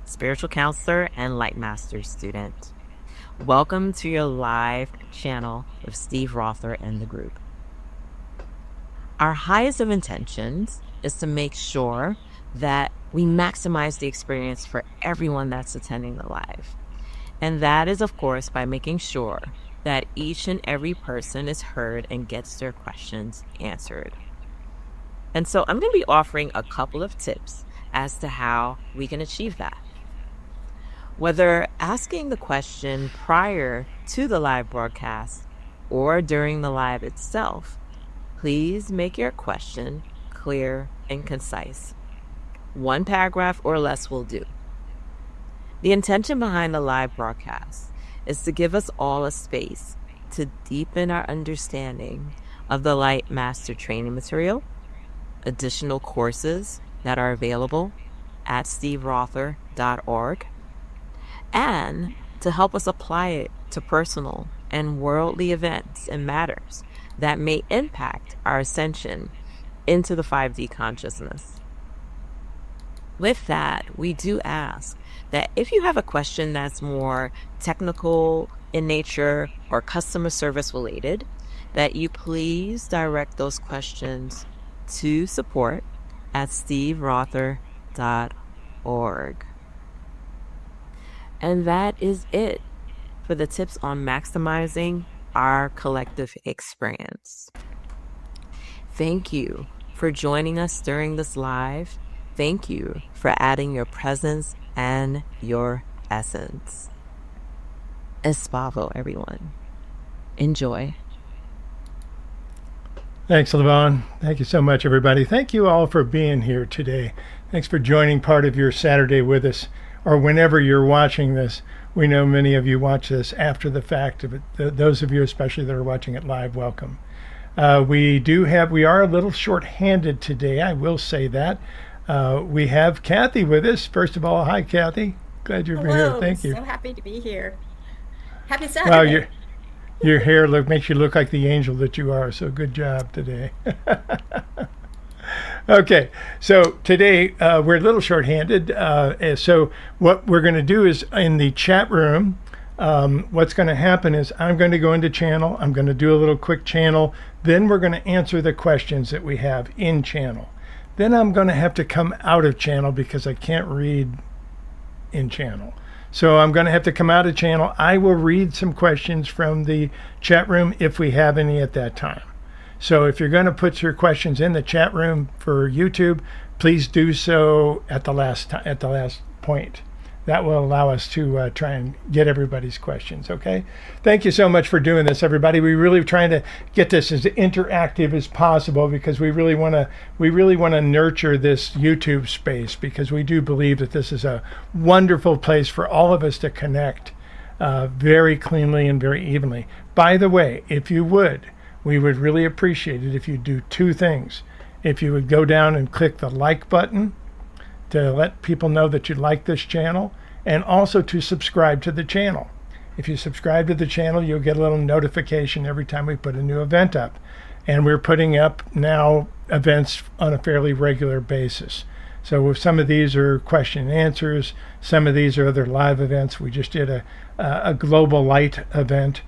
Spiritual counselor and light master student. Welcome to your live channel with Steve Rother and the group. Our highest of intentions is to make sure that we maximize the experience for everyone that's attending the live. And that is, of course, by making sure that each and every person is heard and gets their questions answered. And so I'm going to be offering a couple of tips as to how we can achieve that. Whether asking the question prior to the live broadcast or during the live itself, please make your question clear and concise. One paragraph or less will do. The intention behind the live broadcast is to give us all a space to deepen our understanding of the Light Master training material, additional courses that are available at steverother.org, and to help us apply it to personal and worldly events and matters that may impact our ascension into the 5D consciousness. With that, we do ask that if you have a question that's more technical in nature or customer service related, that you please direct those questions to support at steverother.org. And that is it for the tips on maximizing our collective experience. Thank you for joining us during this live. Thank you for adding your presence and your essence. Espavo, everyone. Enjoy. Thanks, Levon. Thank you so much, everybody. Thank you all for being here today. Thanks for joining part of your Saturday with us, or whenever you're watching this. We know many of you watch this after the fact. Those of you especially that are watching it live, welcome. We are a little short-handed today, I will say that. We have Kathy with us. First of all, hi, Kathy. Glad you're here. Thank you. So happy to be here. Happy Saturday. Well, your hair makes you look like the angel that you are, so good job today. Okay, so today we're a little short-handed. So what we're going to do is in the chat room, what's going to happen is I'm going to go into channel. I'm going to do a little quick channel. Then we're going to answer the questions that we have in channel. Then I'm going to have to come out of channel because I can't read in channel. So I'm going to have to come out of channel. I will read some questions from the chat room if we have any at that time. So if you're going to put your questions in the chat room for YouTube, please do so at the last point. That will allow us to try and get everybody's questions. Okay. Thank you so much for doing this, everybody. We're really trying to get this as interactive as possible because we really want to nurture this YouTube space, because we do believe that this is a wonderful place for all of us to connect very cleanly and very evenly. By the way, if you would, we would really appreciate it if you do two things. If you would go down and click the like button to let people know that you like this channel, and also to subscribe to the channel. If you subscribe to the channel, you'll get a little notification every time we put a new event up. And we're putting up now events on a fairly regular basis. So if some of these are question and answers, some of these are other live events. We just did a global light event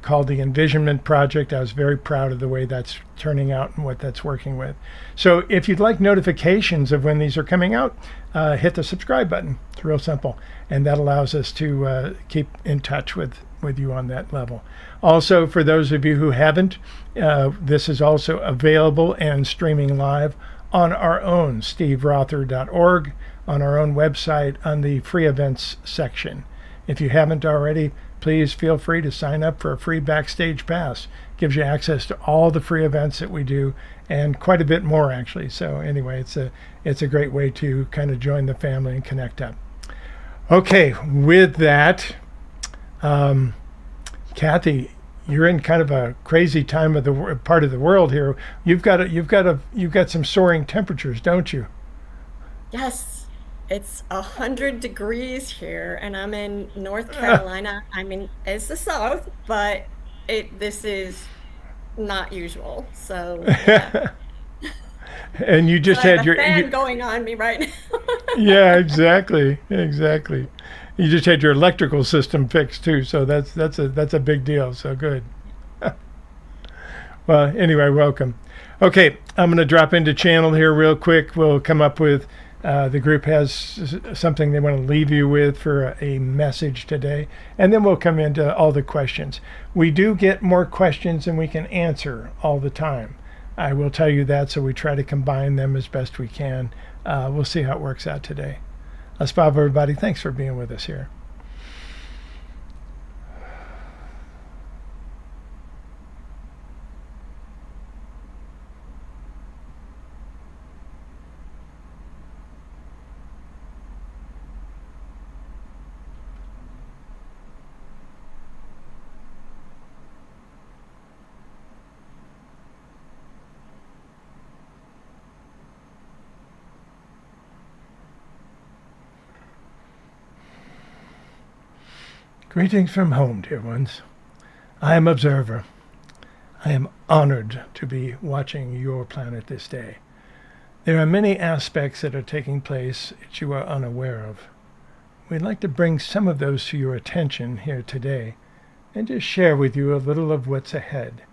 called the Envisionment Project. I was very proud of the way that's turning out and what that's working with. So if you'd like notifications of when these are coming out, hit the subscribe button. It's real simple. And that allows us to keep in touch with you on that level. Also, for those of you who haven't, this is also available and streaming live on our own, steverother.org, on our own website, on the free events section. If you haven't already, please feel free to sign up for a free backstage pass. Gives you access to all the free events that we do, and quite a bit more actually. So anyway, it's a great way to kind of join the family and connect up. Okay, with that, Kathy, you're in kind of a crazy time of the part of the world here. You've got some soaring temperatures, don't you? Yes, it's 100 degrees here, and I'm in North Carolina. It's the South, but this is not usual. So yeah. And you just I have had a your fan going on me right now. Yeah, exactly. You just had your electrical system fixed too, so that's a big deal. So good. Well, anyway, welcome. Okay, I'm going to drop into channel here real quick. We'll come up with the group has something they want to leave you with for a message today, and then we'll come into all the questions. We do get more questions than we can answer all the time. I will tell you that, so we try to combine them as best we can. We'll see how it works out today. Espavo, everybody, thanks for being with us here. Greetings from home, dear ones. I am Observer. I am honored to be watching your planet this day. There are many aspects that are taking place that you are unaware of. We'd like to bring some of those to your attention here today and just share with you a little of what's ahead.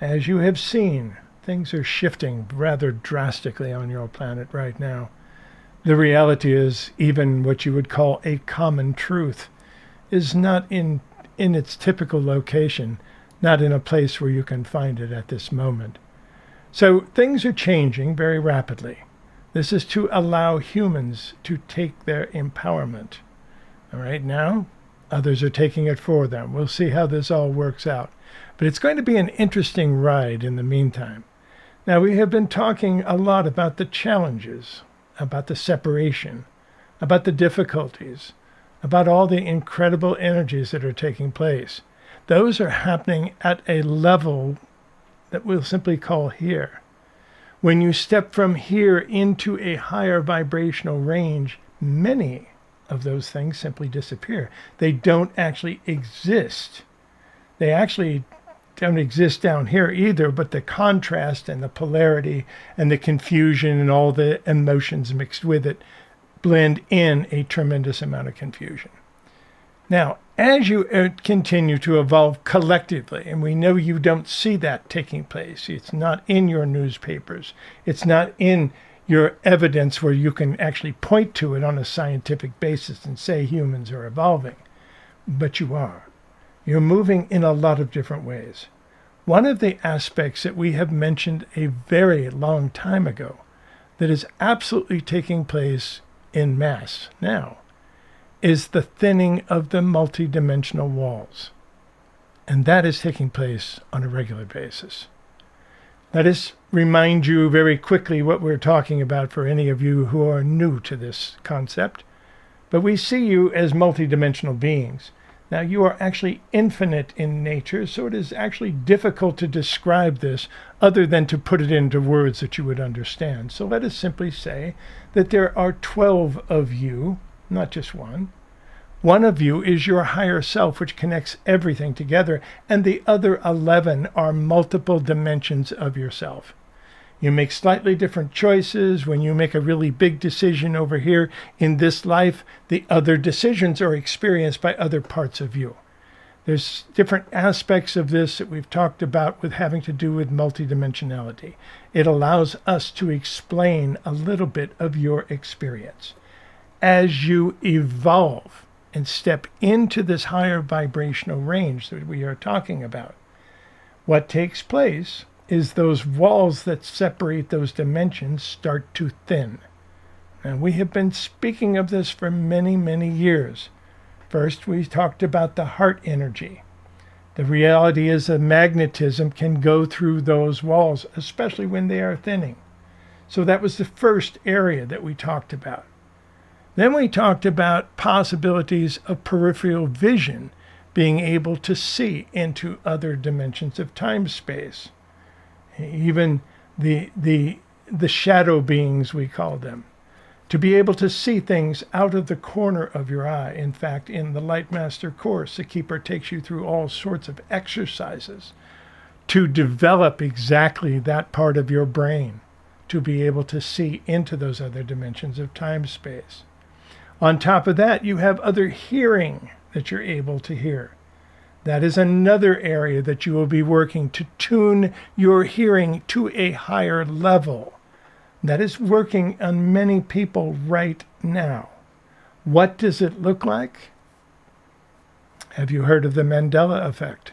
As you have seen, things are shifting rather drastically on your planet right now. The reality is, even what you would call a common truth is not in its typical location, not in a place where you can find it at this moment. So things are changing very rapidly. This is to allow humans to take their empowerment. All right, now others are taking it for them. We'll see how this all works out. But it's going to be an interesting ride in the meantime. Now, we have been talking a lot about the challenges, about the separation, about the difficulties, about all the incredible energies that are taking place. Those are happening at a level that we'll simply call here. When you step from here into a higher vibrational range, many of those things simply disappear. They don't actually exist. They actually don't exist down here either, but the contrast and the polarity and the confusion and all the emotions mixed with it blend in a tremendous amount of confusion. Now, as you continue to evolve collectively, and we know you don't see that taking place, it's not in your newspapers, it's not in your evidence where you can actually point to it on a scientific basis and say humans are evolving, but you are. You're moving in a lot of different ways. One of the aspects that we have mentioned a very long time ago that is absolutely taking place in mass now is the thinning of the multidimensional walls. And that is taking place on a regular basis. Let us remind you very quickly what we're talking about for any of you who are new to this concept. But we see you as multidimensional beings. Now, you are actually infinite in nature, so it is actually difficult to describe this other than to put it into words that you would understand. So let us simply say that there are 12 of you, not just one. One of you is your higher self, which connects everything together, and the other 11 are multiple dimensions of yourself. You make slightly different choices. When you make a really big decision over here in this life, the other decisions are experienced by other parts of you. There's different aspects of this that we've talked about with having to do with multidimensionality. It allows us to explain a little bit of your experience. As you evolve and step into this higher vibrational range that we are talking about, what takes place is those walls that separate those dimensions start to thin. And we have been speaking of this for many, many years. First, we talked about the heart energy. The reality is that magnetism can go through those walls, especially when they are thinning. So that was the first area that we talked about. Then we talked about possibilities of peripheral vision, being able to see into other dimensions of time-space. Even the shadow beings, we call them. To be able to see things out of the corner of your eye. In fact, in the Light Master course, the Keeper takes you through all sorts of exercises to develop exactly that part of your brain, to be able to see into those other dimensions of time-space. On top of that, you have other hearing that you're able to hear. That is another area that you will be working to tune your hearing to a higher level. That is working on many people right now. What does it look like? Have you heard of the Mandela Effect?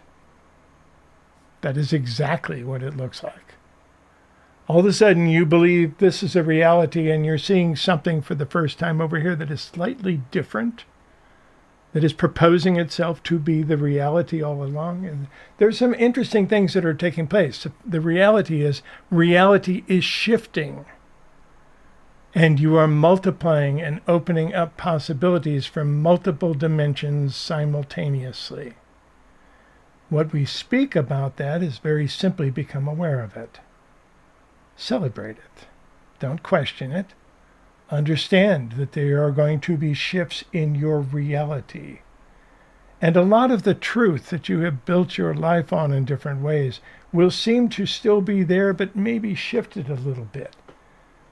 That is exactly what it looks like. All of a sudden you believe this is a reality and you're seeing something for the first time over here that is slightly different, that is proposing itself to be the reality all along. And there's some interesting things that are taking place. The reality is shifting. And you are multiplying and opening up possibilities from multiple dimensions simultaneously. What we speak about that is very simply become aware of it. Celebrate it. Don't question it. Understand that there are going to be shifts in your reality. And a lot of the truth that you have built your life on in different ways will seem to still be there, but maybe shifted a little bit.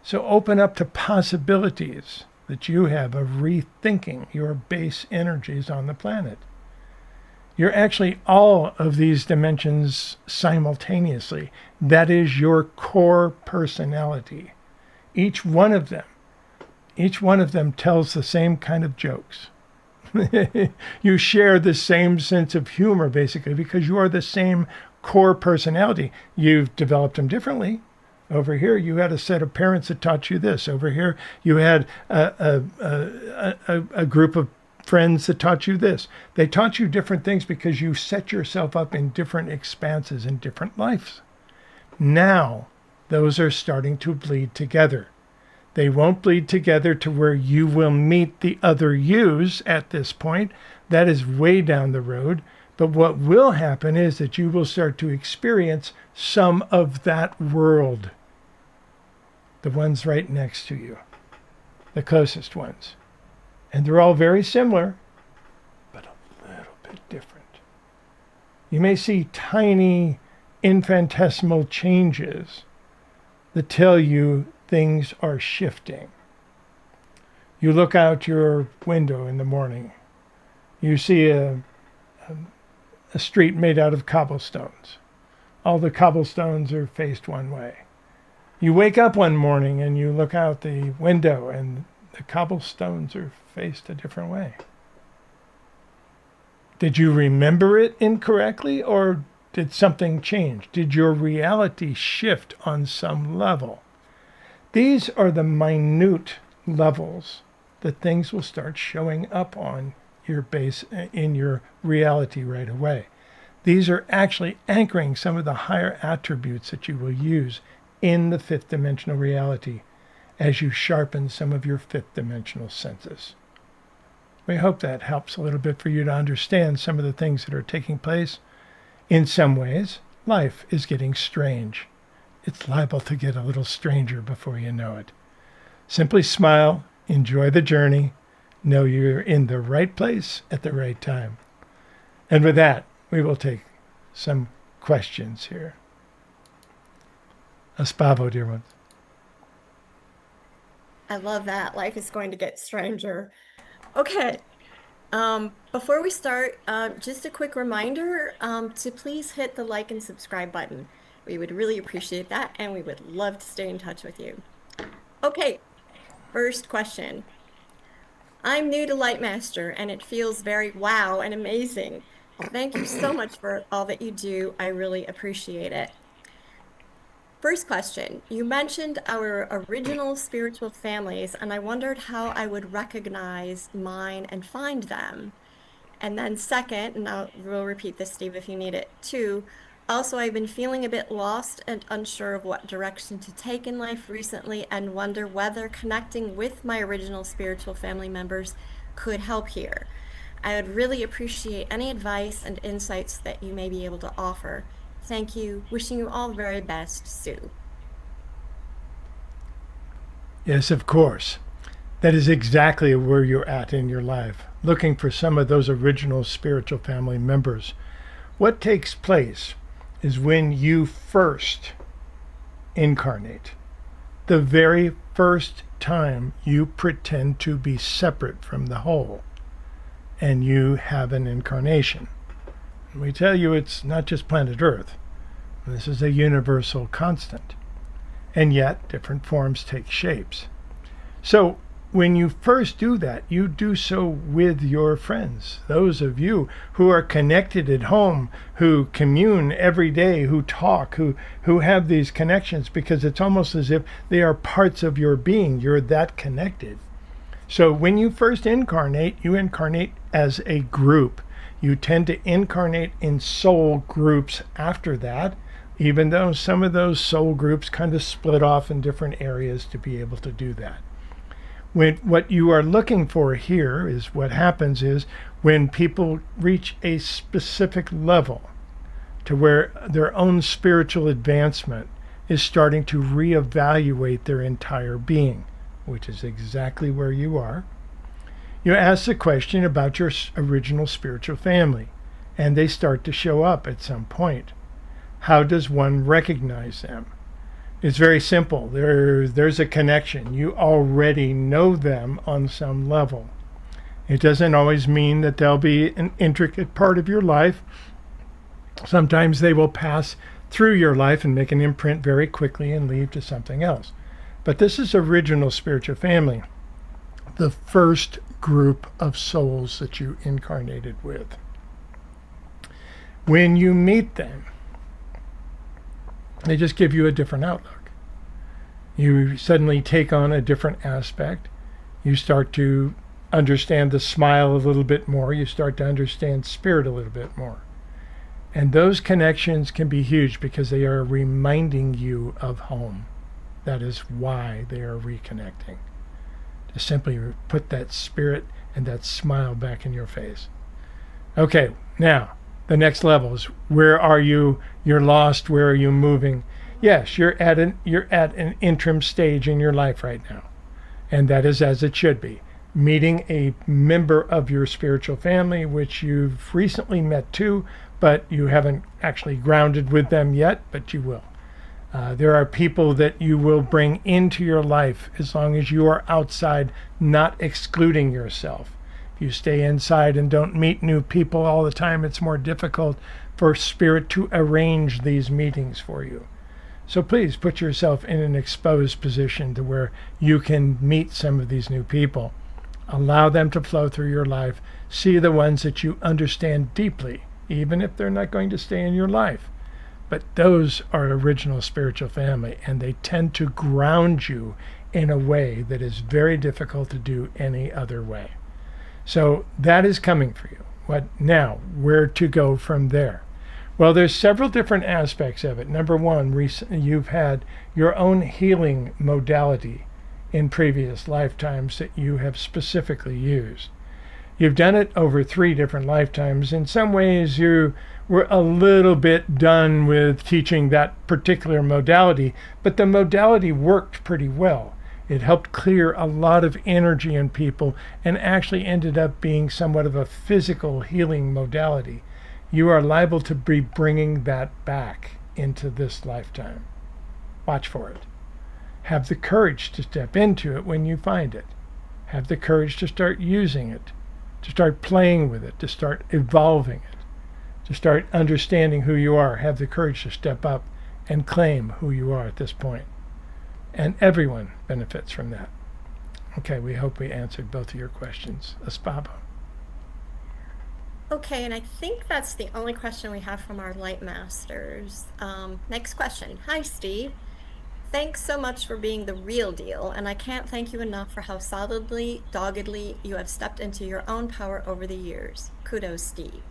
So open up to possibilities that you have of rethinking your base energies on the planet. You're actually all of these dimensions simultaneously. That is your core personality. Each one of them tells the same kind of jokes. You share the same sense of humor, basically, because you are the same core personality. You've developed them differently. Over here, you had a set of parents that taught you this. Over here, you had a group of friends that taught you this. They taught you different things because you set yourself up in different expanses in different lives. Now, those are starting to bleed together. They won't bleed together to where you will meet the other yous at this point. That is way down the road. But what will happen is that you will start to experience some of that world. The ones right next to you. The closest ones. And they're all very similar, but a little bit different. You may see tiny infinitesimal changes that tell you things are shifting. You look out your window in the morning. You see a street made out of cobblestones. All the cobblestones are faced one way. You wake up one morning and you look out the window and the cobblestones are faced a different way. Did you remember it incorrectly, or did something change? Did your reality shift on some level? These are the minute levels that things will start showing up on your base in your reality right away. These are actually anchoring some of the higher attributes that you will use in the fifth dimensional reality as you sharpen some of your fifth dimensional senses. We hope that helps a little bit for you to understand some of the things that are taking place. In some ways, life is getting strange. It's liable to get a little stranger before you know it. Simply smile, enjoy the journey, know you're in the right place at the right time. And with that, we will take some questions here. Espavo, dear ones. I love that. Life is going to get stranger. Okay. Before we start, just a quick reminder to please hit the like and subscribe button. We would really appreciate that, and we would love to stay in touch with you. Okay, first question. I'm new to Lightmaster, and it feels very wow and amazing. Thank you so much for all that you do. I really appreciate it. First question, you mentioned our original spiritual families, and I wondered how I would recognize mine and find them. And then second, and we'll repeat this, Steve, if you need it too. Also, I've been feeling a bit lost and unsure of what direction to take in life recently and wonder whether connecting with my original spiritual family members could help here. I would really appreciate any advice and insights that you may be able to offer. Thank you. Wishing you all the very best, Sue. Yes, of course. That is exactly where you're at in your life, looking for some of those original spiritual family members. What takes place is when you first incarnate, the very first time you pretend to be separate from the whole, and you have an incarnation. And we tell you it's not just planet Earth. This is a universal constant. And yet, different forms take shapes. So, when you first do that, you do so with your friends, those of you who are connected at home, who commune every day, who talk, who have these connections, because it's almost as if they are parts of your being. You're that connected. So when you first incarnate, you incarnate as a group. You tend to incarnate in soul groups after that, even though some of those soul groups kind of split off in different areas to be able to do that. What you are looking for here is what happens is when people reach a specific level to where their own spiritual advancement is starting to reevaluate their entire being, which is exactly where you are. You ask the question about your original spiritual family, and they start to show up at some point. How does one recognize them? It's very simple. There's a connection. You already know them on some level. It doesn't always mean that they'll be an intricate part of your life. Sometimes they will pass through your life and make an imprint very quickly and leave to something else. But this is original spiritual family, the first group of souls that you incarnated with. When you meet them, they just give you a different outlook. You suddenly take on a different aspect. You start to understand the smile a little bit more. You start to understand spirit a little bit more. And those connections can be huge because they are reminding you of home. That is why they are reconnecting. To simply put that spirit and that smile back in your face. Okay, now, the next level is, where are you? You're lost. Where are you moving? Yes, you're at an interim stage in your life right now. And that is as it should be. Meeting a member of your spiritual family, which you've recently met too, but you haven't actually grounded with them yet, but you will. There are people that you will bring into your life as long as you are outside, not excluding yourself. If you stay inside and don't meet new people all the time, it's more difficult for spirit to arrange these meetings for you. So please put yourself in an exposed position to where you can meet some of these new people. Allow them to flow through your life. See the ones that you understand deeply, even if they're not going to stay in your life. But those are original spiritual family, and they tend to ground you in a way that is very difficult to do any other way. So that is coming for you. What now? Where to go from there? Well, there's several different aspects of it. Number one, recently you've had your own healing modality in previous lifetimes that you have specifically used. You've done it over 3 different lifetimes. In some ways, you were a little bit done with teaching that particular modality, but the modality worked pretty well. It helped clear a lot of energy in people and actually ended up being somewhat of a physical healing modality. You are liable to be bringing that back into this lifetime. Watch for it. Have the courage to step into it when you find it. Have the courage to start using it, to start playing with it, to start evolving it, to start understanding who you are. Have the courage to step up and claim who you are at this point. And everyone benefits from that. Okay, we hope we answered both of your questions. Espavo. Okay, and I think that's the only question we have from our light masters. Next question. Hi, Steve. Thanks so much for being the real deal, and I can't thank you enough for how solidly, doggedly you have stepped into your own power over the years. Kudos, Steve.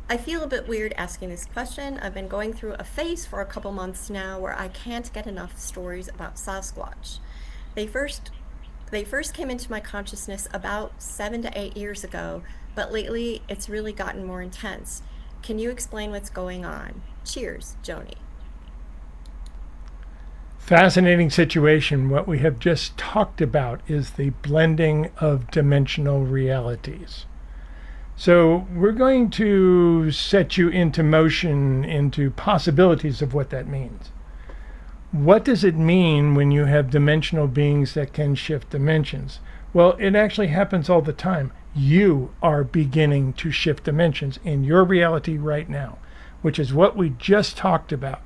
I feel a bit weird asking this question. I've been going through a phase for a couple months now where I can't get enough stories about Sasquatch. They first they first came into my consciousness about 7 to 8 years ago, but lately it's really gotten more intense. Can you explain what's going on? Cheers, Joni. Fascinating situation. What we have just talked about is the blending of dimensional realities. So we're going to set you into motion, into possibilities of what that means. What does it mean when you have dimensional beings that can shift dimensions? Well, it actually happens all the time. You are beginning to shift dimensions in your reality right now, which is what we just talked about.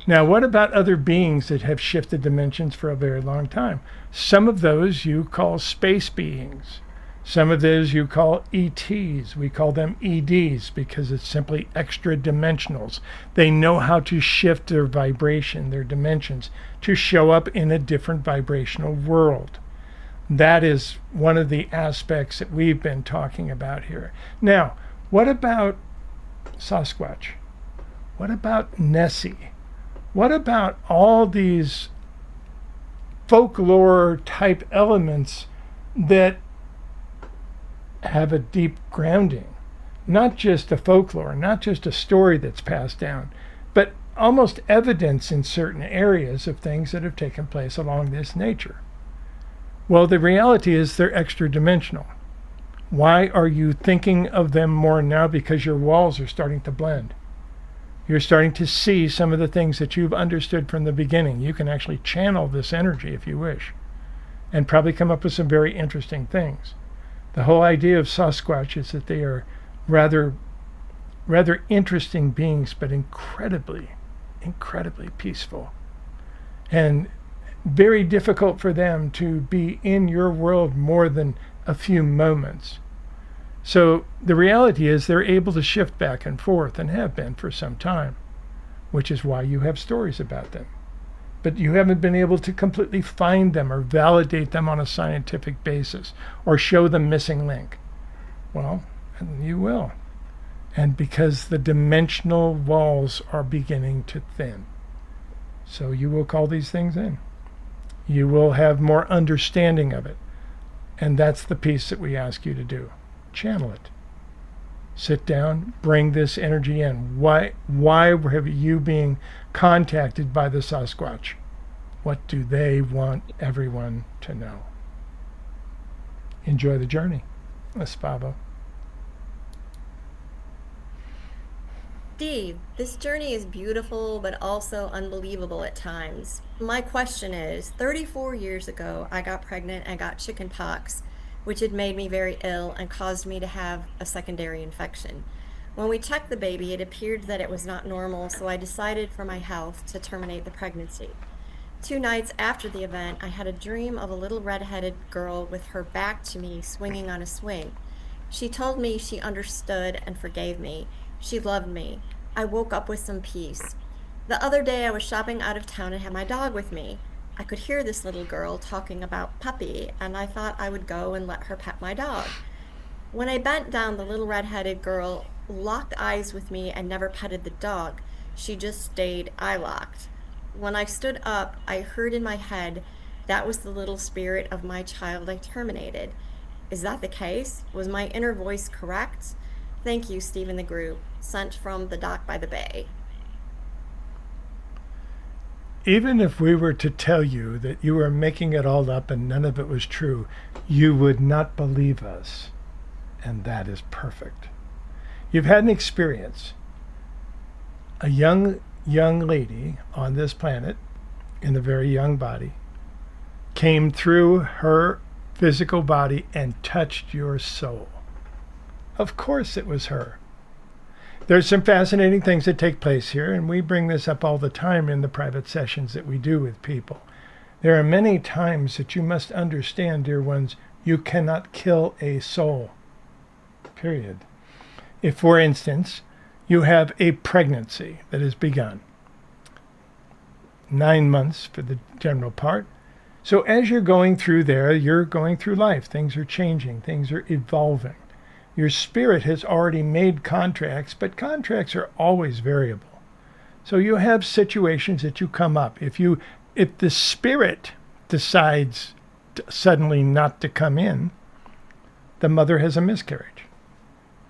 Now, what about other beings that have shifted dimensions for a very long time? Some of those you call space beings. Some of those you call ETs. We call them EDs because it's simply extradimensionals. They know how to shift their vibration, their dimensions, to show up in a different vibrational world. That is one of the aspects that we've been talking about here. Now, what about Sasquatch? What about Nessie? What about all these folklore type elements that have a deep grounding? Not just a folklore, not just a story that's passed down, but almost evidence in certain areas of things that have taken place along this nature. Well, the reality is they're extra dimensional. Why are you thinking of them more now? Because your walls are starting to blend. You're starting to see some of the things that you've understood from the beginning. You can actually channel this energy if you wish, and probably come up with some very interesting things. The whole idea of Sasquatch is that they are rather interesting beings, but incredibly peaceful. And very difficult for them to be in your world more than a few moments. So the reality is they're able to shift back and forth and have been for some time, which is why you have stories about them. But you haven't been able to completely find them or validate them on a scientific basis or show the missing link. Well, you will. And because the dimensional walls are beginning to thin. So you will call these things in. You will have more understanding of it. And that's the piece that we ask you to do. Channel it. Sit down, bring this energy in. Why have you being contacted by the Sasquatch? What do they want everyone to know? Enjoy the journey. Espavo. Steve, this journey is beautiful but also unbelievable at times. My question is, 34 years ago, I got pregnant and got chicken pox, which had made me very ill and caused me to have a secondary infection. When we checked the baby, it appeared that it was not normal, so I decided for my health to terminate the pregnancy. 2 nights after the event, I had a dream of a little red-headed girl with her back to me swinging on a swing. She told me she understood and forgave me. She loved me. I woke up with some peace. The other day I was shopping out of town and had my dog with me. I could hear this little girl talking about puppy, and I thought I would go and let her pet my dog. When I bent down, the little red-headed girl locked eyes with me and never petted the dog. She just stayed eye-locked. When I stood up, I heard in my head, that was the little spirit of my child I terminated. Is that the case? Was my inner voice correct? Thank you, Steve and the group. Sent from the dock by the bay. Even if we were to tell you that you were making it all up and none of it was true, you would not believe us. And that is perfect. You've had an experience. A young lady on this planet, in a very young body, came through her physical body and touched your soul. Of course it was her. There's some fascinating things that take place here, and we bring this up all the time in the private sessions that we do with people. There are many times that you must understand, dear ones, you cannot kill a soul. Period. If, for instance, you have a pregnancy that has begun, 9 months for the general part. So as you're going through there, you're going through life. Things are changing. Things are evolving. Your spirit has already made contracts, but contracts are always variable. So you have situations that you come up. If the spirit decides suddenly not to come in, the mother has a miscarriage.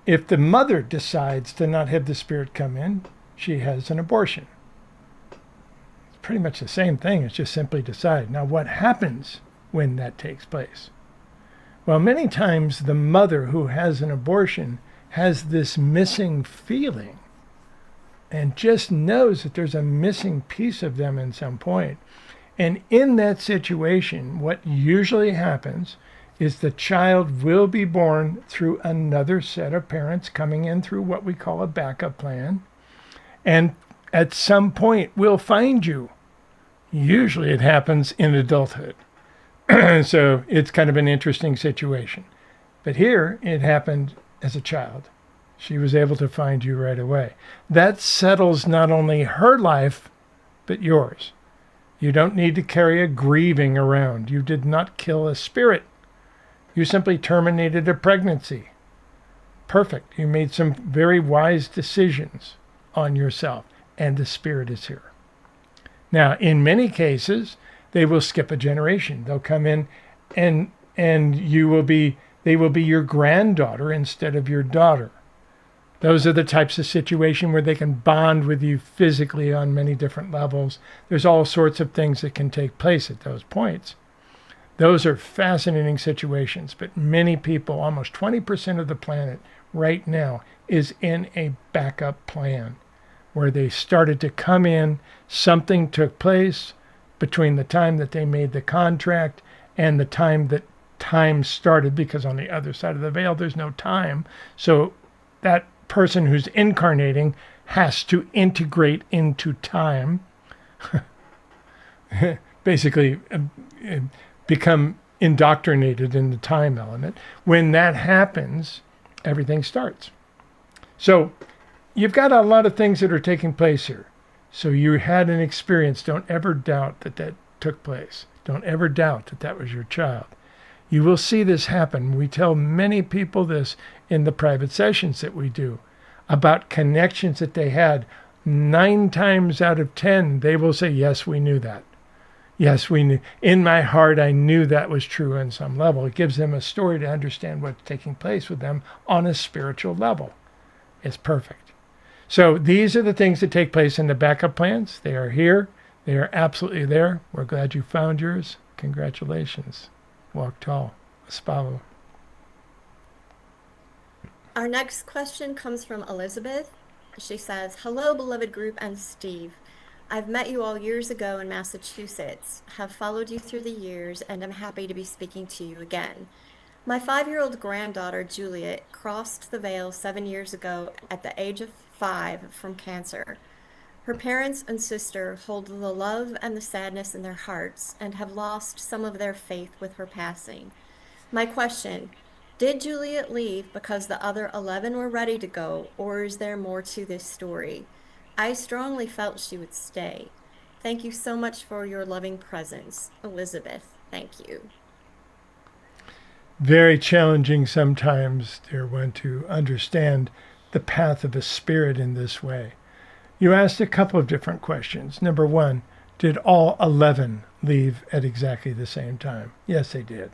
If the mother decides to not have the spirit come in, she has an abortion. It's pretty much the same thing. It's just simply decide. Now, what happens when that takes place? Well, many times the mother who has an abortion has this missing feeling and just knows that there's a missing piece of them at some point. And in that situation, what usually happens is the child will be born through another set of parents coming in through what we call a backup plan. And at some point will find you. Usually it happens in adulthood. So it's kind of an interesting situation. But here it happened as a child. She was able to find you right away. That settles not only her life, but yours. You don't need to carry a grieving around. You did not kill a spirit. You simply terminated a pregnancy. Perfect. You made some very wise decisions on yourself, and the spirit is here. Now, in many cases, they will skip a generation. They'll come in and they will be your granddaughter instead of your daughter. Those are the types of situation where they can bond with you physically on many different levels. There's all sorts of things that can take place at those points. Those are fascinating situations, but many people, almost 20% of the planet right now, is in a backup plan where they started to come in, something took place between the time that they made the contract and the time that time started, because on the other side of the veil, there's no time. So that person who's incarnating has to integrate into time, basically become indoctrinated in the time element. When that happens, everything starts. So you've got a lot of things that are taking place here. So you had an experience. Don't ever doubt that that took place. Don't ever doubt that that was your child. You will see this happen. We tell many people this in the private sessions that we do about connections that they had. 9 times out of 10, they will say, yes, we knew that. Yes, we knew. In my heart, I knew that was true on some level. It gives them a story to understand what's taking place with them on a spiritual level. It's perfect. So these are the things that take place in the backup plans. They are here. They are absolutely there. We're glad you found yours. Congratulations. Walk tall. Espavo. Our next question comes from Elizabeth. She says, hello, beloved group and Steve. I've met you all years ago in Massachusetts, have followed you through the years, and am happy to be speaking to you again. My 5-year-old granddaughter, Juliet, crossed the veil 7 years ago at the age of 5 from cancer. Her parents and sister hold the love and the sadness in their hearts and have lost some of their faith with her passing. My question, did Juliet leave because the other 11 were ready to go, or is there more to this story? I strongly felt she would stay. Thank you so much for your loving presence. Elizabeth, thank you. Very challenging sometimes, dear one, to understand the path of a spirit in this way. You asked a couple of different questions. Number one, did all 11 leave at exactly the same time? Yes, they did.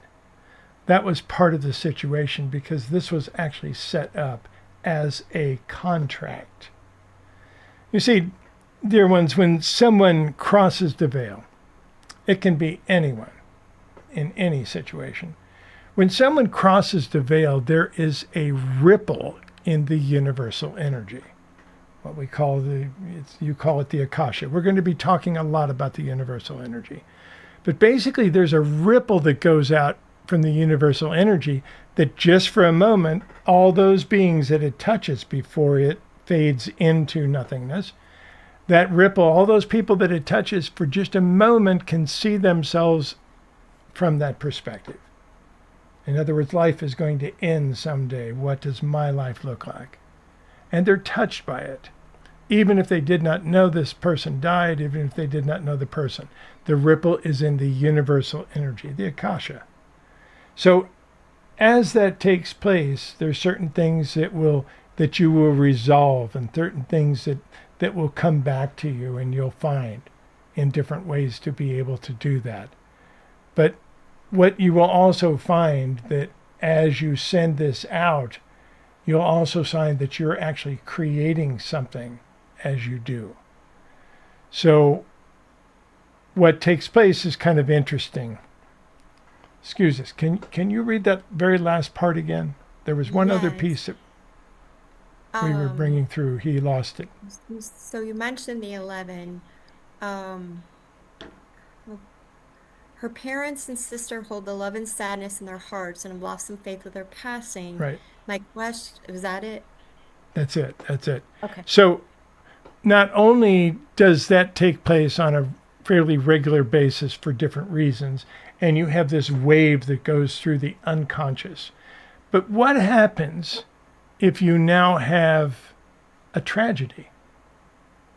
That was part of the situation because this was actually set up as a contract. You see, dear ones, when someone crosses the veil, it can be anyone in any situation. When someone crosses the veil, there is a ripple in the universal energy. What we call you call it the Akasha. We're going to be talking a lot about the universal energy. But basically, there's a ripple that goes out from the universal energy that just for a moment, all those beings that it touches before it fades into nothingness, that ripple, all those people that it touches for just a moment can see themselves from that perspective. In other words, life is going to end someday. What does my life look like? And they're touched by it. even if they did not know this person died, even if they did not know the person. The ripple is in the universal energy, the Akasha. So as that takes place, there's certain things that you will resolve, and certain things that will come back to you, and you'll find in different ways to be able to do that. But what you will also find that as you send this out, you'll also find that you're actually creating something as you do. So what takes place is kind of interesting. Excuse us. Can you read that very last part again? There was one other Yes. piece that we were bringing through. He lost it. So you mentioned the 11. Um, Her parents and sister hold the love and sadness in their hearts and have lost some faith with their passing. Right. My question, was that it? That's it. That's it. Okay. So not only does that take place on a fairly regular basis for different reasons, and you have this wave that goes through the unconscious, but what happens if you now have a tragedy?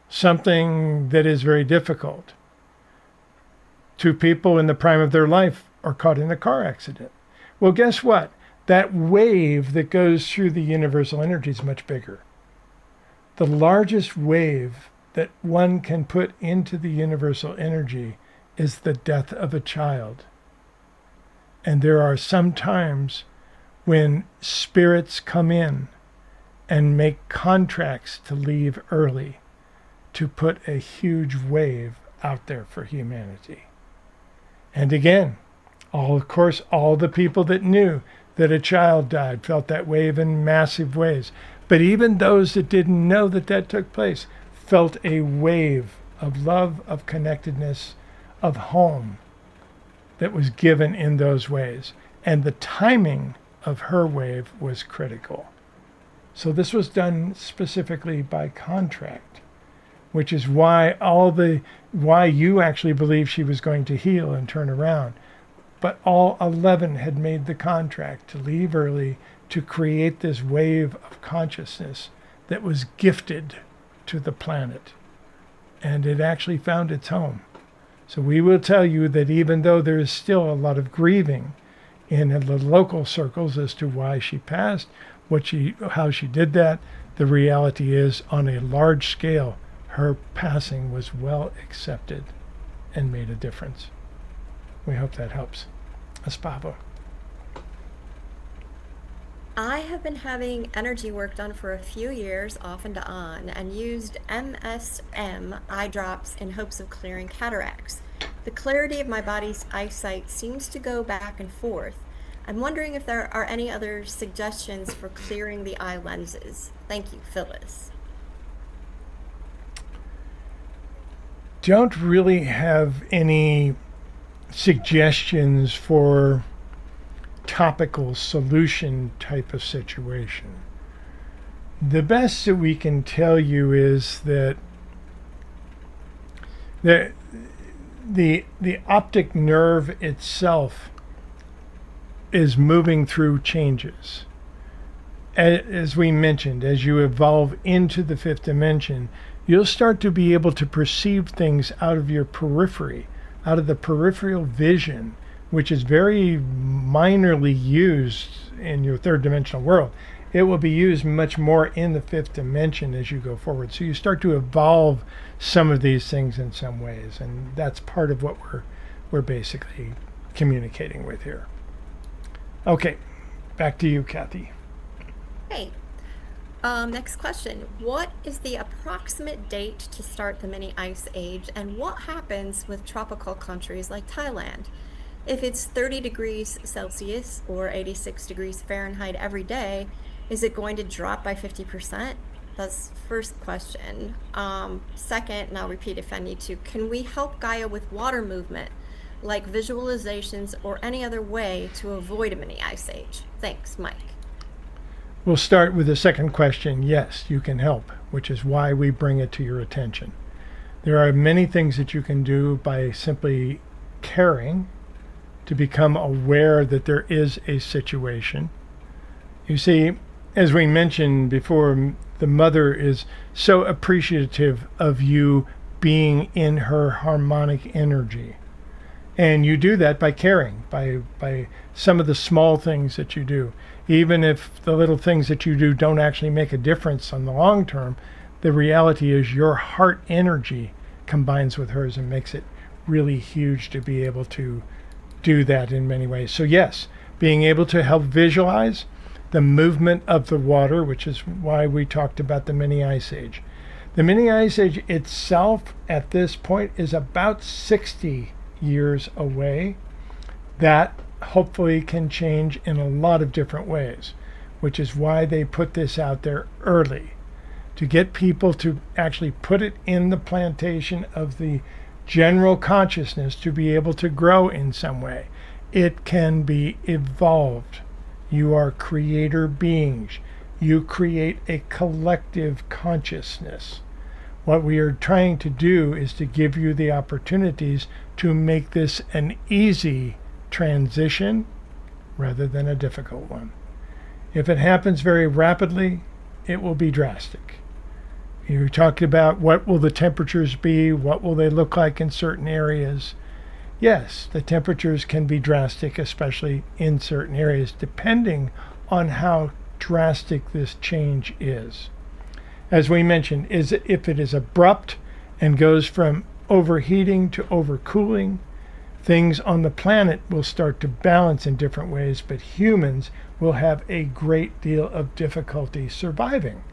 Something that is very difficult. Two people in the prime of their life are caught in a car accident. Well, guess what? That wave that goes through the universal energy is much bigger. The largest wave that one can put into the universal energy is the death of a child. And there are some times when spirits come in and make contracts to leave early to put a huge wave out there for humanity. And again, of course, all the people that knew that a child died felt that wave in massive ways. But even those that didn't know that that took place felt a wave of love, of connectedness, of home that was given in those ways. And the timing of her wave was critical. So this was done specifically by contract, which is why why you actually believe she was going to heal and turn around. But all 11 had made the contract to leave early to create this wave of consciousness that was gifted to the planet. And it actually found its home. So we will tell you that even though there is still a lot of grieving in the local circles as to why she passed, how she did that, the reality is on a large scale, her passing was well accepted and made a difference. We hope that helps. Espavo. I have been having energy work done for a few years, off and on, and used MSM eye drops in hopes of clearing cataracts. The clarity of my body's eyesight seems to go back and forth. I'm wondering if there are any other suggestions for clearing the eye lenses. Thank you, Phyllis. Don't really have any suggestions for topical solution type of situation. The best that we can tell you is that the optic nerve itself is moving through changes. As we mentioned, as you evolve into the fifth dimension, you'll start to be able to perceive things out of your periphery, out of the peripheral vision, which is very minorly used in your third dimensional world. It will be used much more in the fifth dimension as you go forward. So you start to evolve some of these things in some ways, and that's part of what we're basically communicating with here. Okay, back to you, Kathy. Hey, next question. What is the approximate date to start the mini ice age, and what happens with tropical countries like Thailand? If it's 30 degrees Celsius or 86 degrees Fahrenheit every day, is it going to drop by 50%? That's first question. Second, and I'll repeat if I need to, can we help Gaia with water movement, like visualizations or any other way to avoid a mini ice age? Thanks, Mike. We'll start with the second question. Yes, you can help, which is why we bring it to your attention. There are many things that you can do by simply caring, to become aware that there is a situation. You see, as we mentioned before, the mother is so appreciative of you being in her harmonic energy. And you do that by caring, by some of the small things that you do. Even if the little things that you do don't actually make a difference on the long term, the reality is your heart energy combines with hers and makes it really huge to be able to do that in many ways. So yes, being able to help visualize the movement of the water, which is why we talked about the mini ice age. The mini ice age itself at this point is about 60 years away. That hopefully can change in a lot of different ways, which is why they put this out there early, to get people to actually put it in the plantation of the general consciousness to be able to grow in some way. It can be evolved. You are creator beings. You create a collective consciousness. What we are trying to do is to give you the opportunities to make this an easy transition rather than a difficult one. If it happens very rapidly, it will be drastic. You talked about what will the temperatures be, what will they look like in certain areas. Yes, the temperatures can be drastic, especially in certain areas, depending on how drastic this change is. As we mentioned, if it is abrupt and goes from overheating to overcooling, things on the planet will start to balance in different ways, but humans will have a great deal of difficulty surviving.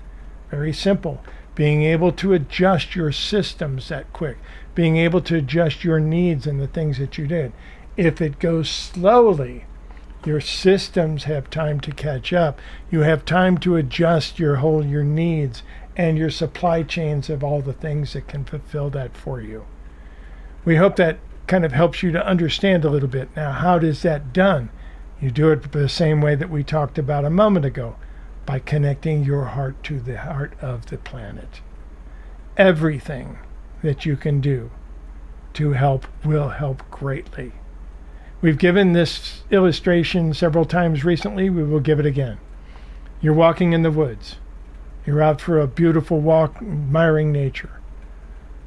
Very simple. Being able to adjust your systems that quick, being able to adjust your needs and the things that you did. If it goes slowly, your systems have time to catch up. You have time to adjust your needs and your supply chains of all the things that can fulfill that for you. We hope that kind of helps you to understand a little bit. Now, how does that done? You do it the same way that we talked about a moment ago, by connecting your heart to the heart of the planet. Everything that you can do to help will help greatly. We've given this illustration several times recently. We will give it again. You're walking in the woods. You're out for a beautiful walk, admiring nature.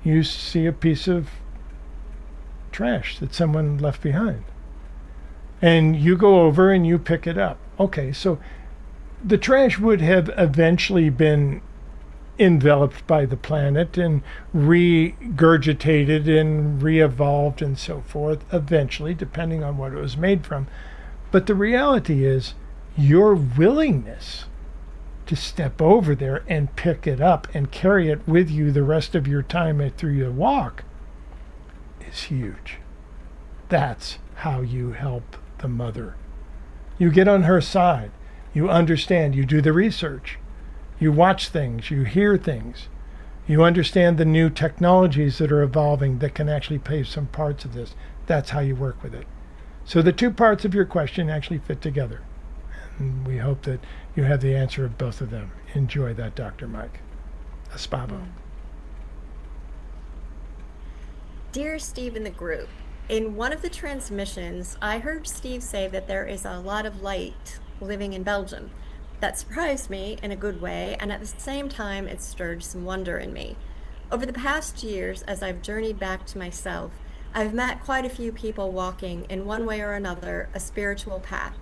You see a piece of trash that someone left behind. And you go over and you pick it up. Okay, so the trash would have eventually been enveloped by the planet and regurgitated and re-evolved and so forth, eventually, depending on what it was made from. But the reality is, your willingness to step over there and pick it up and carry it with you the rest of your time through your walk is huge. That's how you help the mother. You get on her side. You understand, you do the research, you watch things, you hear things, you understand the new technologies that are evolving that can actually play some parts of this. That's how you work with it. So the two parts of your question actually fit together. And we hope that you have the answer of both of them. Enjoy that, Dr. Mike. Espavo. Dear Steve and the group, in one of the transmissions, I heard Steve say that there is a lot of light living in Belgium. That surprised me in a good way, and at the same time, it stirred some wonder in me. Over the past years, as I've journeyed back to myself, I've met quite a few people walking, in one way or another, a spiritual path.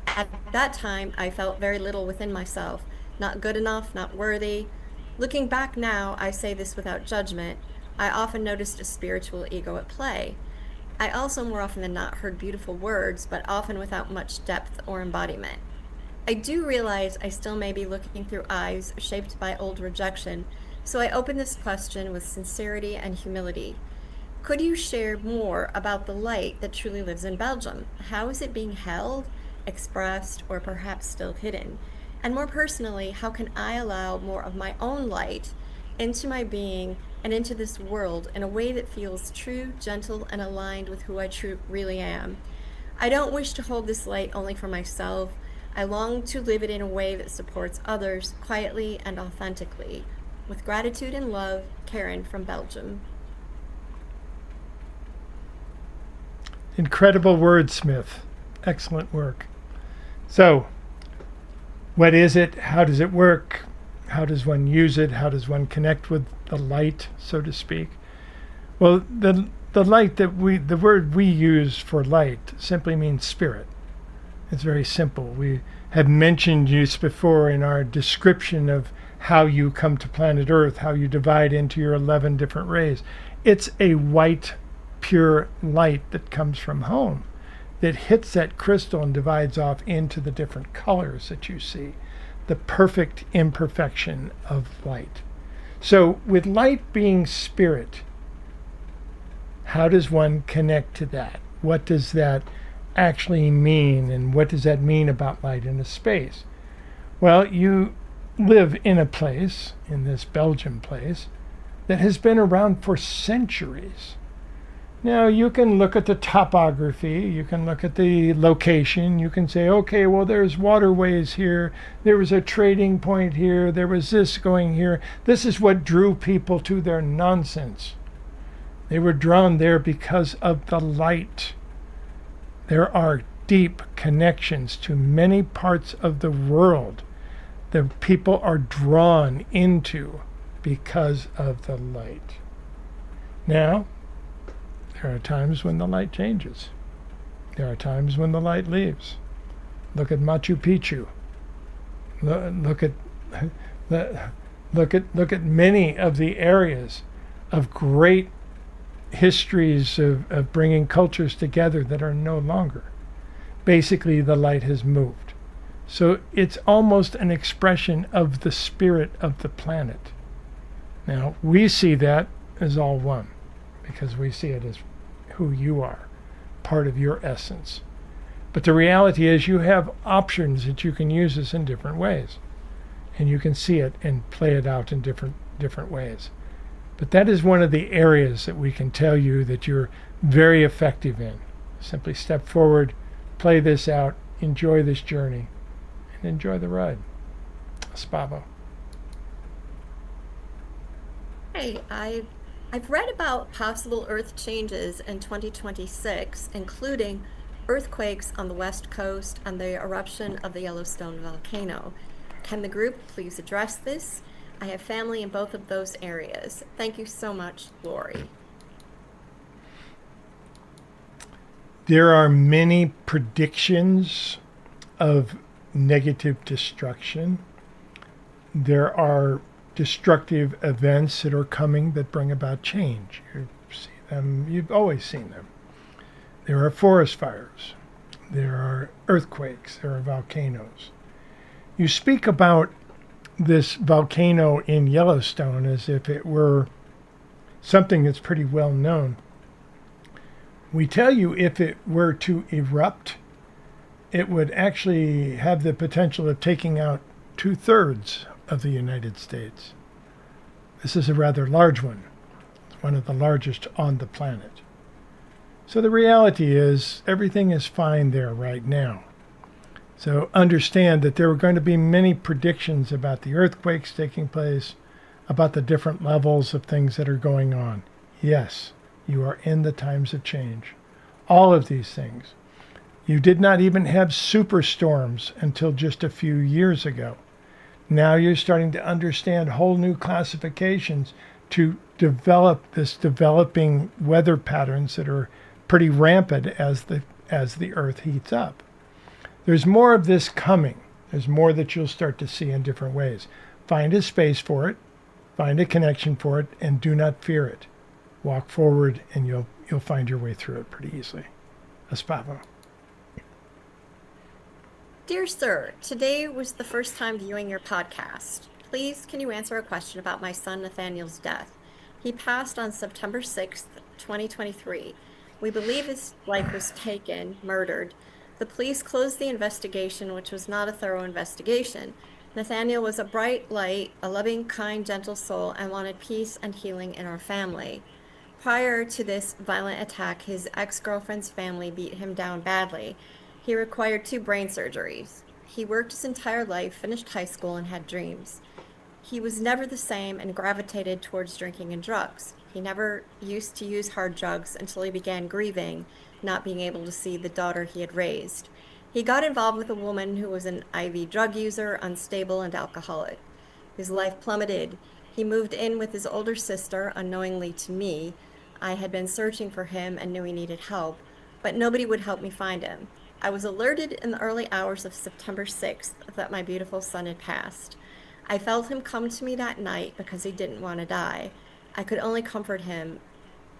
At that time, I felt very little within myself, not good enough, not worthy. Looking back now, I say this without judgment, I often noticed a spiritual ego at play. I also more often than not heard beautiful words, but often without much depth or embodiment. I do realize I still may be looking through eyes shaped by old rejection, so I open this question with sincerity and humility. Could you share more about the light that truly lives in Belgium? How is it being held, expressed, or perhaps still hidden? And more personally, how can I allow more of my own light into my being and into this world in a way that feels true, gentle, and aligned with who I really am? I don't wish to hold this light only for myself. I long to live it in a way that supports others quietly and authentically. With gratitude and love, Karen from Belgium. Incredible wordsmith. Excellent work. So, what is it? How does it work? How does one use it? How does one connect with the light, so to speak? Well, the light the word we use for light simply means spirit. It's very simple. We have mentioned this before in our description of how you come to planet Earth, how you divide into your 11 different rays. It's a white, pure light that comes from home, that hits that crystal and divides off into the different colors that you see. The perfect imperfection of light. So with light being spirit, how does one connect to that? What does that actually mean, and what does that mean about light in a space? Well, you live in a place, in this Belgium place, that has been around for centuries. Now, you can look at the topography, you can look at the location, you can say, okay, well, there's waterways here, there was a trading point here, there was this going here. This is what drew people to their nonsense. They were drawn there because of the light. There are deep connections to many parts of the world that people are drawn into because of the light. Now, there are times when the light changes. There are times when the light leaves. Look at Machu Picchu. Look at many of the areas of great histories of bringing cultures together that are no longer. Basically, the light has moved. So it's almost an expression of the spirit of the planet. Now, we see that as all one, because we see it as who you are, part of your essence. But the reality is you have options that you can use this in different ways. And you can see it and play it out in different ways. But that is one of the areas that we can tell you that you're very effective in. Simply step forward, play this out, enjoy this journey, and enjoy the ride. Espavo. Hey, I've read about possible Earth changes in 2026, including earthquakes on the West Coast and the eruption of the Yellowstone volcano. Can the group please address this? I have family in both of those areas. Thank you so much, Lori. There are many predictions of negative destruction. There are destructive events that are coming that bring about change. You see them, you've always seen them. There are forest fires. There are earthquakes. There are volcanoes. You speak about this volcano in Yellowstone as if it were something that's pretty well known. We tell you if it were to erupt, it would actually have the potential of taking out 2/3 of the United States. This is a rather large one. It's one of the largest on the planet. So the reality is everything is fine there right now. So understand that there are going to be many predictions about the earthquakes taking place, about the different levels of things that are going on. Yes, you are in the times of change. All of these things. You did not even have superstorms until just a few years ago. Now you're starting to understand whole new classifications to develop this developing weather patterns that are pretty rampant as the earth heats up. There's more of this coming. There's more that you'll start to see in different ways. Find a space for it, find a connection for it, and do not fear it. Walk forward and you'll find your way through it pretty easily. Espavo. Dear sir, today was the first time viewing your podcast. Please, can you answer a question about my son Nathaniel's death? He passed on September 6th, 2023. We believe his life was taken, murdered. The police closed the investigation, which was not a thorough investigation. Nathaniel was a bright light, a loving, kind, gentle soul, and wanted peace and healing in our family. Prior to this violent attack, his ex-girlfriend's family beat him down badly. He required 2 brain surgeries. He worked his entire life, finished high school, and had dreams. He was never the same and gravitated towards drinking and drugs. He never used to use hard drugs until he began grieving, not being able to see the daughter he had raised. He got involved with a woman who was an IV drug user, unstable, and alcoholic. His life plummeted. He moved in with his older sister, unknowingly to me. I had been searching for him and knew he needed help, but nobody would help me find him. I was alerted in the early hours of September 6th that my beautiful son had passed. I felt him come to me that night because he didn't want to die. I could only comfort him.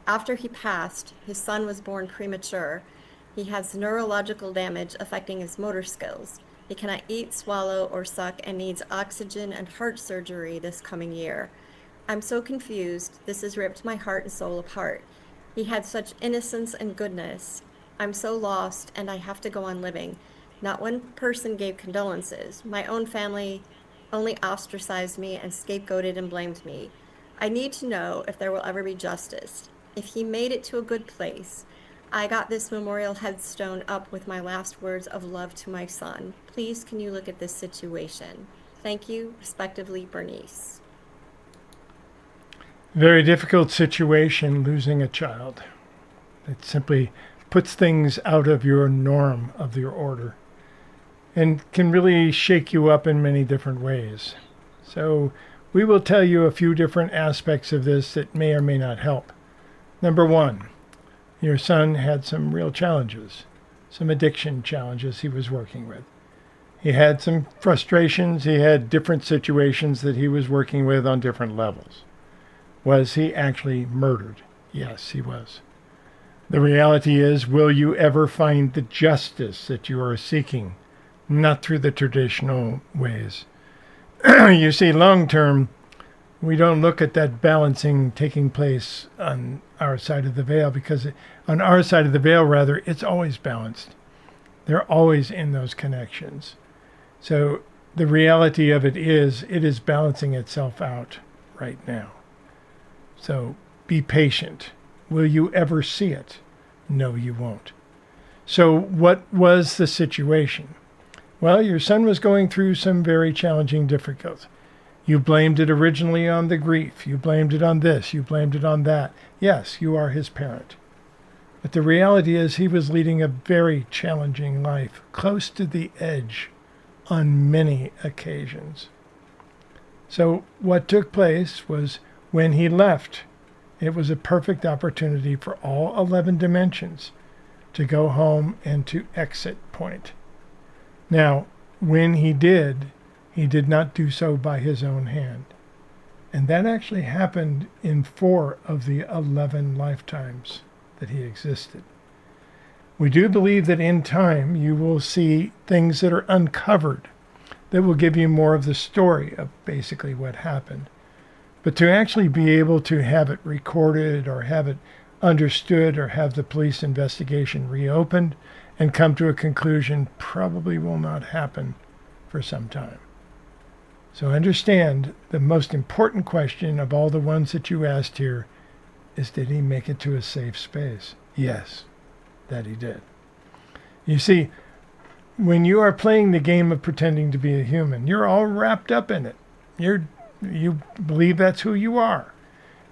After he passed, his son was born premature. He has neurological damage affecting his motor skills. He cannot eat, swallow, or suck and needs oxygen and heart surgery this coming year. I'm so confused. This has ripped my heart and soul apart. He had such innocence and goodness. I'm so lost, and I have to go on living. Not one person gave condolences. My own family only ostracized me and scapegoated and blamed me. I need to know if there will ever be justice. If he made it to a good place. I got this memorial headstone up with my last words of love to my son. Please, can you look at this situation? Thank you, respectively, Bernice. Very difficult situation, losing a child. It simply puts things out of your norm, of your order, and can really shake you up in many different ways. So we will tell you a few different aspects of this that may or may not help. Number one, your son had some real challenges, some addiction challenges he was working with. He had some frustrations. He had different situations that he was working with on different levels. Was he actually murdered? Yes, he was. The reality is, will you ever find the justice that you are seeking? Not through the traditional ways. You see, long term, we don't look at that balancing taking place on our side of the veil, because on our side of the veil, rather, it's always balanced. They're always in those connections. So the reality of it is balancing itself out right now. So be patient. Will you ever see it? No, you won't. So what was the situation? Well, your son was going through some very challenging difficulties. You blamed it originally on the grief. You blamed it on this. You blamed it on that. Yes, you are his parent. But the reality is he was leading a very challenging life, close to the edge on many occasions. So what took place was when he left, it was a perfect opportunity for all 11 dimensions to go home and to exit point. Now, when he did not do so by his own hand. And that actually happened in 4 of the 11 lifetimes that he existed. We do believe that in time you will see things that are uncovered that will give you more of the story of basically what happened. But to actually be able to have it recorded or have it understood or have the police investigation reopened and come to a conclusion probably will not happen for some time. So understand the most important question of all the ones that you asked here is, did he make it to a safe space? Yes, that he did. You see, when you are playing the game of pretending to be a human, you're all wrapped up in it. You believe that's who you are.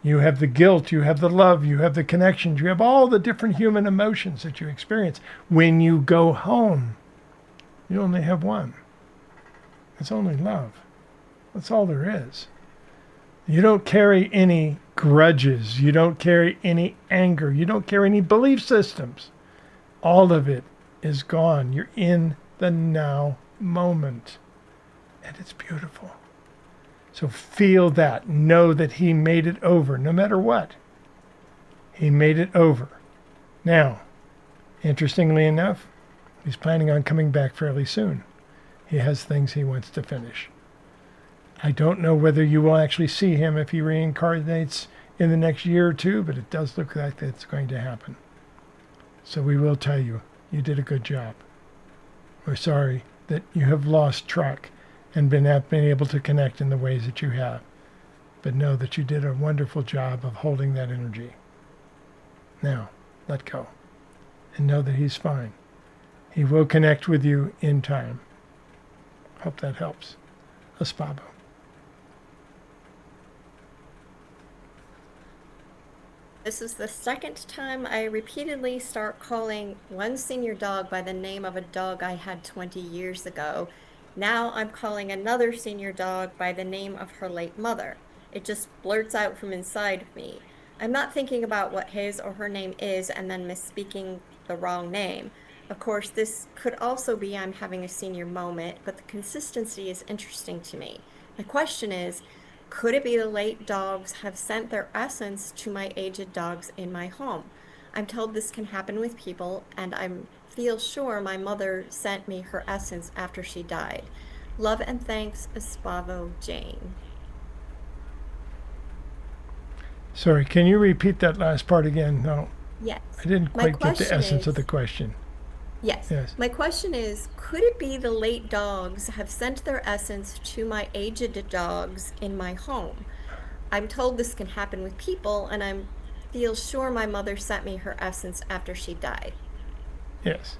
You have the guilt, you have the love, you have the connections, you have all the different human emotions that you experience. When you go home, you only have one. It's only love. That's all there is. You don't carry any grudges. You don't carry any anger. You don't carry any belief systems. All of it is gone. You're in the now moment. And it's beautiful. So feel that. Know that he made it over, no matter what. He made it over. Now, interestingly enough, he's planning on coming back fairly soon. He has things he wants to finish. I don't know whether you will actually see him if he reincarnates in the next year or two, but it does look like that's going to happen. So we will tell you, you did a good job. We're sorry that you have lost track and been able to connect in the ways that you have. But know that you did a wonderful job of holding that energy. Now, let go. And know that he's fine. He will connect with you in time. Hope that helps. Espavo. This is the second time I repeatedly start calling one senior dog by the name of a dog I had 20 years ago. Now I'm calling another senior dog by the name of her late mother. It just blurts out from inside of me. I'm not thinking about what his or her name is and then misspeaking the wrong name. Of course, this could also be I'm having a senior moment, but the consistency is interesting to me. My question is, could it be the late dogs have sent their essence to my aged dogs in my home? I'm told this can happen with people, and I feel sure my mother sent me her essence after she died. Love and thanks, Espavo Jane. Sorry, can you repeat that last part again? No, Yes. I didn't My quite get the question essence of the is, question. yes. Yes. My question is, could it be the late dogs have sent their essence to my aged dogs in my home? I'm told this can happen with people, and I feel sure my mother sent me her essence after she died. Yes.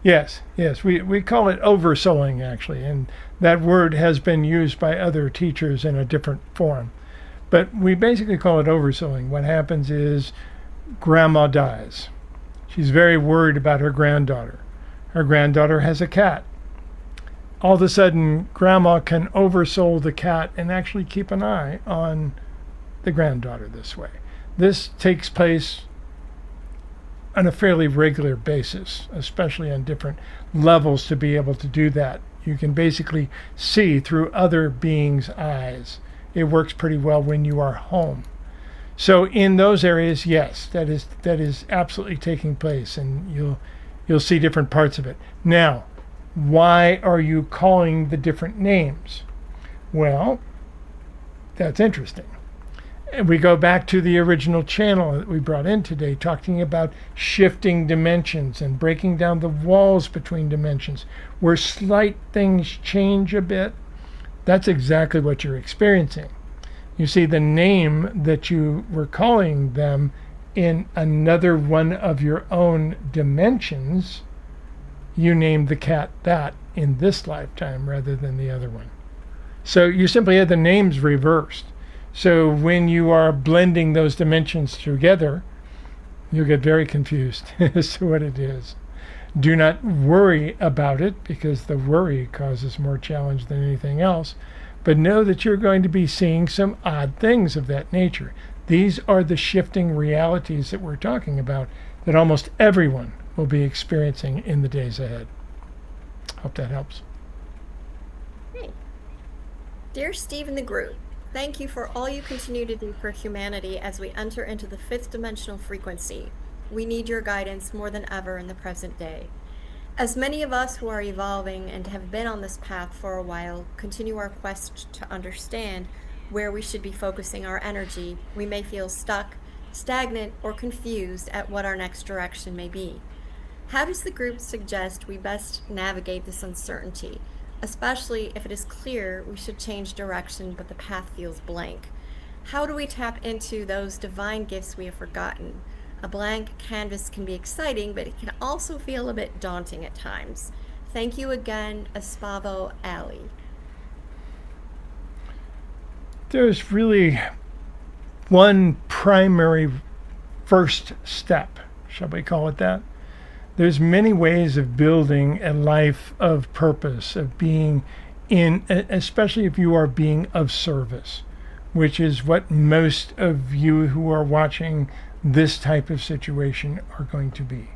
Yes, yes. We call it oversouling, actually, and that word has been used by other teachers in a different form. But we basically call it oversouling. What happens is grandma dies. She's very worried about her granddaughter. Her granddaughter has a cat. All of a sudden, grandma can oversoul the cat and actually keep an eye on the granddaughter this way. This takes place on a fairly regular basis, especially on different levels to be able to do that. You can basically see through other beings' eyes. It works pretty well when you are home. So in those areas, yes, that is absolutely taking place, and you'll see different parts of it. Now, why are you calling the different names? Well, that's interesting. And we go back to the original channel that we brought in today, talking about shifting dimensions and breaking down the walls between dimensions, where slight things change a bit. That's exactly what you're experiencing. You see, the name that you were calling them in another one of your own dimensions, you named the cat that in this lifetime rather than the other one. So you simply had the names reversed. So when you are blending those dimensions together, you'll get very confused as to what it is. Do not worry about it, because the worry causes more challenge than anything else. But know that you're going to be seeing some odd things of that nature. These are the shifting realities that we're talking about that almost everyone will be experiencing in the days ahead. Hope that helps. Hey. Dear Steve and the group, thank you for all you continue to do for humanity as we enter into the fifth dimensional frequency. We need your guidance more than ever in the present day. As many of us who are evolving and have been on this path for a while continue our quest to understand where we should be focusing our energy, we may feel stuck, stagnant, or confused at what our next direction may be. How does the group suggest we best navigate this uncertainty, especially if it is clear we should change direction but the path feels blank? How do we tap into those divine gifts we have forgotten? A blank canvas can be exciting, but it can also feel a bit daunting at times. Thank you again, Espavo Alley. There's really one primary first step, shall we call it that? There's many ways of building a life of purpose, of being in, especially if you are being of service, which is what most of you who are watching this type of situation are going to be.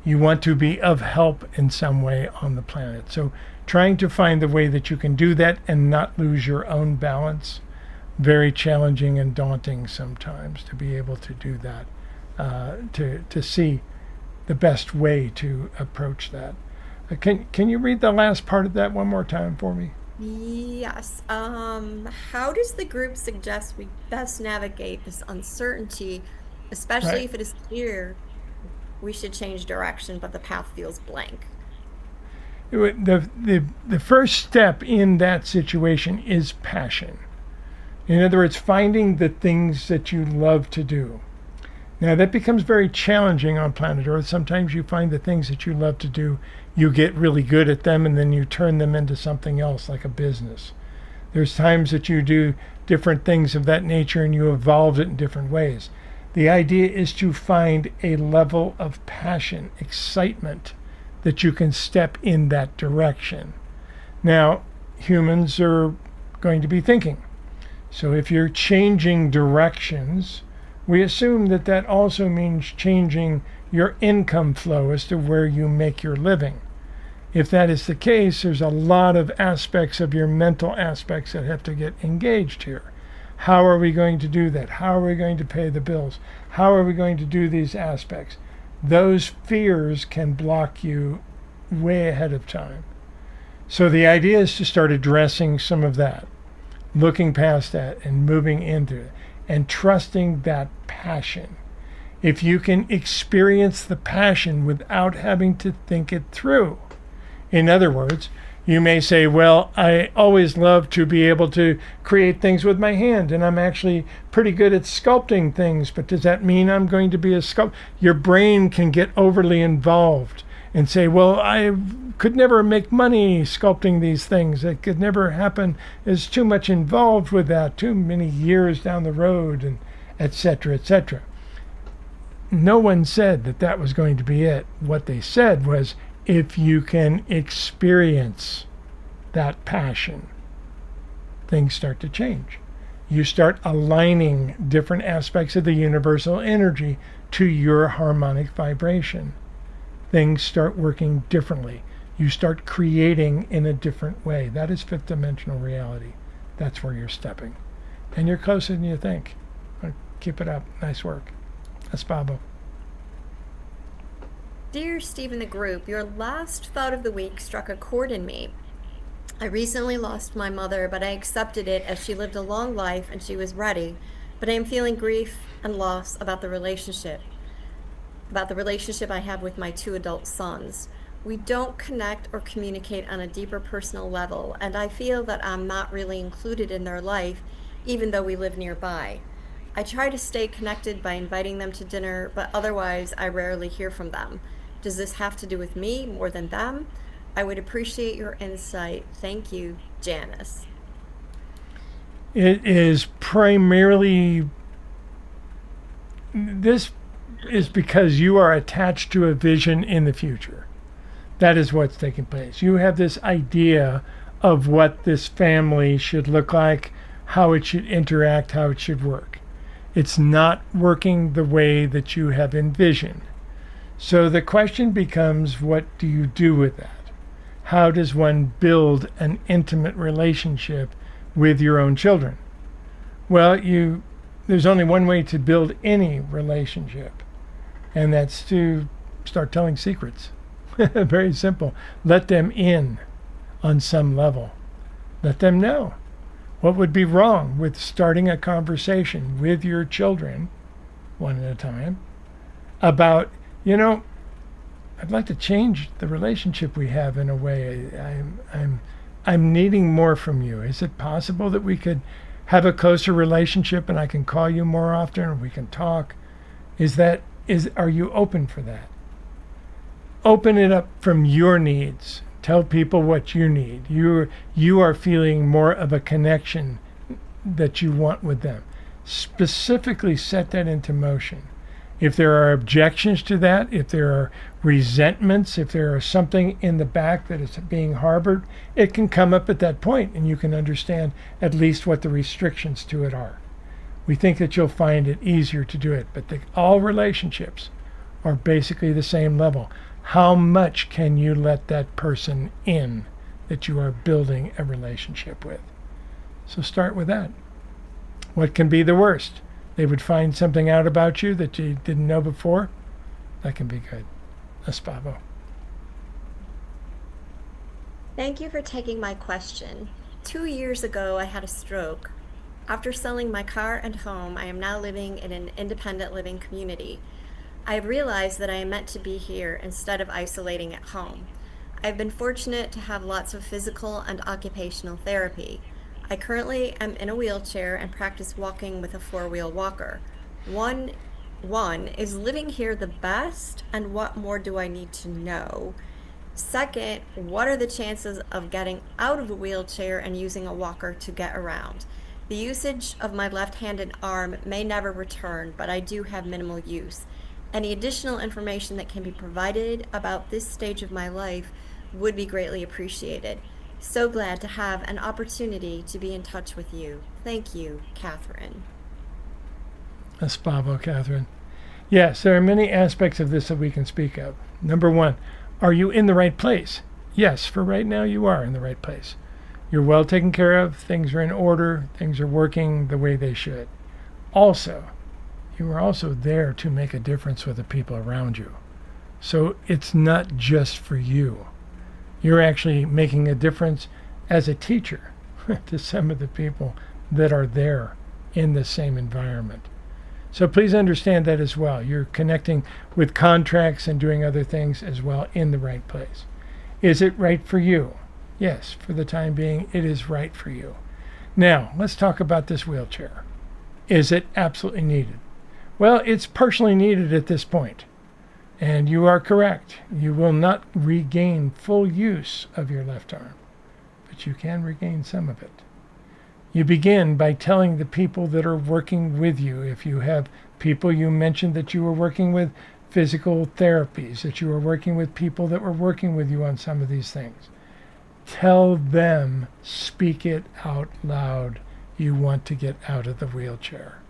You want to be of help in some way on the planet. So trying to find the way that you can do that and not lose your own balance, very challenging and daunting sometimes to be able to do that, to see the best way to approach that. Can you read the last part of that one more time for me? Yes. How does the group suggest we best navigate this uncertainty, especially Right. if it is clear we should change direction, but the path feels blank? The first step in that situation is passion. In other words, finding the things that you love to do. Now that becomes very challenging on planet Earth. Sometimes you find the things that you love to do, you get really good at them, and then you turn them into something else, like a business. There's times that you do different things of that nature and you evolve it in different ways. The idea is to find a level of passion, excitement, that you can step in that direction. Now, humans are going to be thinking. So if you're changing directions, we assume that that also means changing your income flow as to where you make your living. If that is the case, there's a lot of aspects of your mental aspects that have to get engaged here. How are we going to do that? How are we going to pay the bills? How are we going to do these aspects? Those fears can block you way ahead of time. So the idea is to start addressing some of that, looking past that and moving into it, and trusting that passion. If you can experience the passion without having to think it through. In other words, you may say, well, I always love to be able to create things with my hand, and I'm actually pretty good at sculpting things, but does that mean I'm going to be a sculptor? Your brain can get overly involved and say, well, I could never make money sculpting these things. It could never happen. There's too much involved with that, too many years down the road, and et cetera, et cetera. No one said that that was going to be it. What they said was, if you can experience that passion, things start to change. You start aligning different aspects of the universal energy to your harmonic vibration. Things start working differently. You start creating in a different way. That is fifth dimensional reality. That's where you're stepping. And you're closer than you think. Keep it up. Nice work. Espavo. Dear Steve and the group, your last thought of the week struck a chord in me. I recently lost my mother, but I accepted it as she lived a long life and she was ready. But I am feeling grief and loss about the relationship I have with my 2 adult sons. We don't connect or communicate on a deeper personal level, and I feel that I'm not really included in their life, even though we live nearby. I try to stay connected by inviting them to dinner, but otherwise I rarely hear from them. Does this have to do with me more than them? I would appreciate your insight. Thank you, Janice. It is primarily, this is because you are attached to a vision in the future. That is what's taking place. You have this idea of what this family should look like, how it should interact, how it should work. It's not working the way that you have envisioned. So the question becomes, what do you do with that? How does one build an intimate relationship with your own children? Well, there's only one way to build any relationship, and that's to start telling secrets. Very simple. Let them in on some level. Let them know. What would be wrong with starting a conversation with your children, one at a time, about, I'd like to change the relationship we have in a way. I'm needing more from you. Is it possible that we could have a closer relationship and I can call you more often and we can talk? Are you open for that? Open it up from your needs. Tell people what you need. You are feeling more of a connection that you want with them. Specifically set that into motion. If there are objections to that, if there are resentments, if there is something in the back that is being harbored, it can come up at that point and you can understand at least what the restrictions to it are. We think that you'll find it easier to do it, but all relationships are basically the same level. How much can you let that person in that you are building a relationship with? So start with that. What can be the worst? They would find something out about you that you didn't know before. That can be good. Espavo. Thank you for taking my question. 2 years ago, I had a stroke. After selling my car and home, I am now living in an independent living community. I have realized that I am meant to be here instead of isolating at home. I've been fortunate to have lots of physical and occupational therapy. I currently am in a wheelchair and practice walking with a 4-wheel walker. One, is living here the best, and what more do I need to know? Second, what are the chances of getting out of a wheelchair and using a walker to get around? The usage of my left-handed arm may never return, but I do have minimal use. Any additional information that can be provided about this stage of my life would be greatly appreciated. So glad to have an opportunity to be in touch with you. Thank you, Catherine. Espavo, Catherine. Yes, there are many aspects of this that we can speak of. Number one, are you in the right place? Yes, for right now you are in the right place. You're well taken care of, things are in order, things are working the way they should. Also, you are also there to make a difference with the people around you. So it's not just for you. You're actually making a difference as a teacher to some of the people that are there in the same environment. So please understand that as well. You're connecting with contracts and doing other things as well in the right place. Is it right for you? Yes, for the time being, it is right for you. Now, let's talk about this wheelchair. Is it absolutely needed? Well, it's partially needed at this point. And you are correct. You will not regain full use of your left arm, but you can regain some of it. You begin by telling the people that are working with you, if you have people you mentioned that you were working with, physical therapies, that you were working with people that were working with you on some of these things. Tell them, speak it out loud, you want to get out of the wheelchair.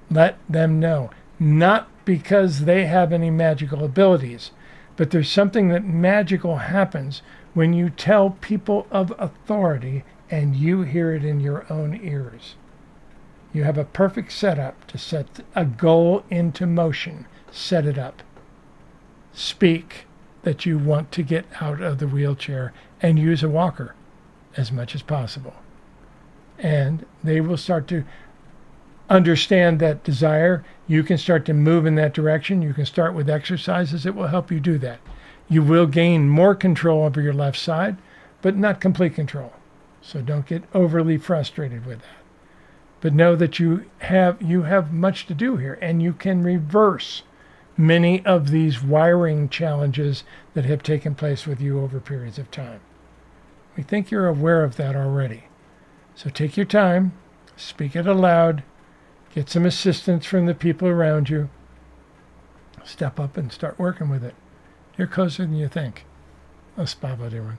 Let them know. Not because they have any magical abilities, but there's something that magical happens when you tell people of authority and you hear it in your own ears. You have a perfect setup to set a goal into motion. Set it up. Speak that you want to get out of the wheelchair and use a walker as much as possible. And they will start to understand that desire. You can start to move in that direction. You can start with exercises that will help you do that. You will gain more control over your left side, but not complete control. So don't get overly frustrated with that. But know that you have much to do here, and you can reverse many of these wiring challenges that have taken place with you over periods of time. We think you're aware of that already. So take your time, speak it aloud, get some assistance from the people around you, step up and start working with it. You're closer than you think. Espavo, everyone.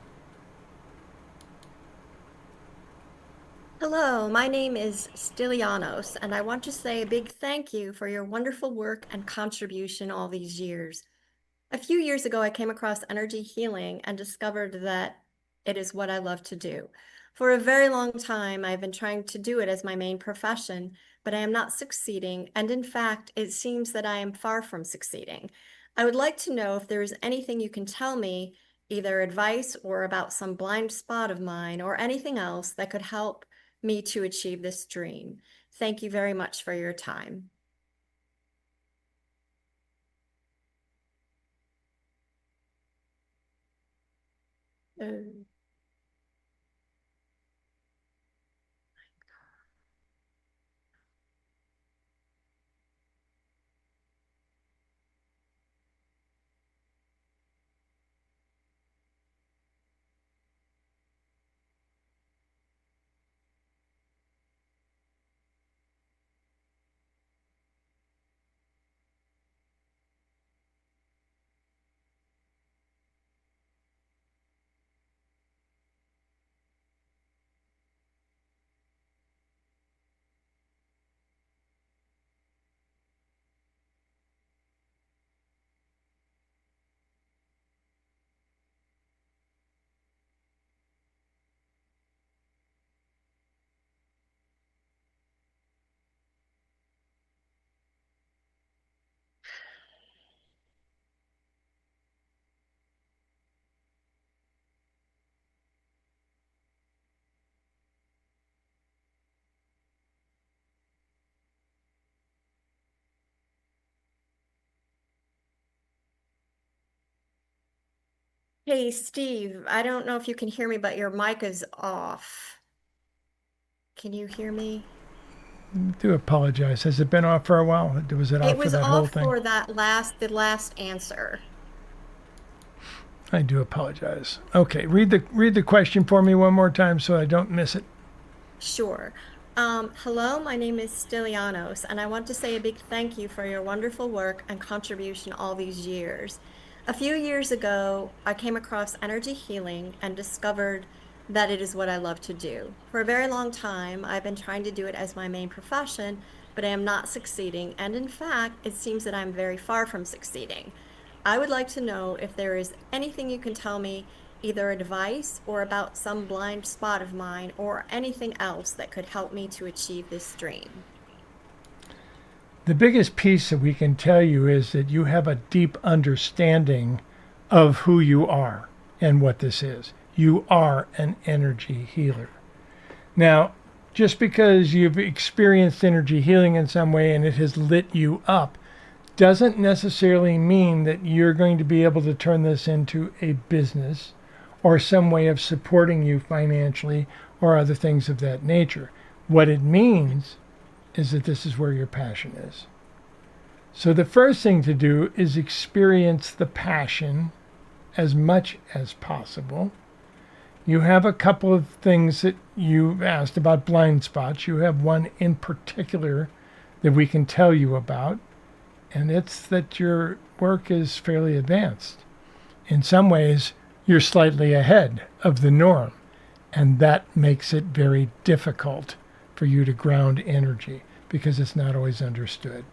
Hello, my name is Stylianos, and I want to say a big thank you for your wonderful work and contribution all these years. A few years ago, I came across energy healing and discovered that it is what I love to do. For a very long time, I've been trying to do it as my main profession, but I am not succeeding, and in fact, it seems that I am far from succeeding. I would like to know if there is anything you can tell me, either advice or about some blind spot of mine or anything else that could help me to achieve this dream. Thank you very much for your time. Hey, Steve, I don't know if you can hear me, but your mic is off. Can you hear me? I do apologize. Has it been off for a while? Was it It off for was that whole off thing? for the last answer. I do apologize. Okay, read the question for me one more time so I don't miss it. Sure. Hello, my name is Stylianos, and I want to say a big thank you for your wonderful work and contribution all these years. A few years ago, I came across energy healing and discovered that it is what I love to do. For a very long time, I've been trying to do it as my main profession, but I am not succeeding. And in fact, it seems that I'm very far from succeeding. I would like to know if there is anything you can tell me, either advice or about some blind spot of mine or anything else that could help me to achieve this dream. The biggest piece that we can tell you is that you have a deep understanding of who you are and what this is. You are an energy healer. Now, just because you've experienced energy healing in some way and it has lit you up doesn't necessarily mean that you're going to be able to turn this into a business or some way of supporting you financially or other things of that nature. What it means is that this is where your passion is. So the first thing to do is experience the passion as much as possible. You have a couple of things that you've asked about blind spots. You have one in particular that we can tell you about, and it's that your work is fairly advanced. In some ways, you're slightly ahead of the norm, and that makes it very difficult for you to ground energy because it's not always understood.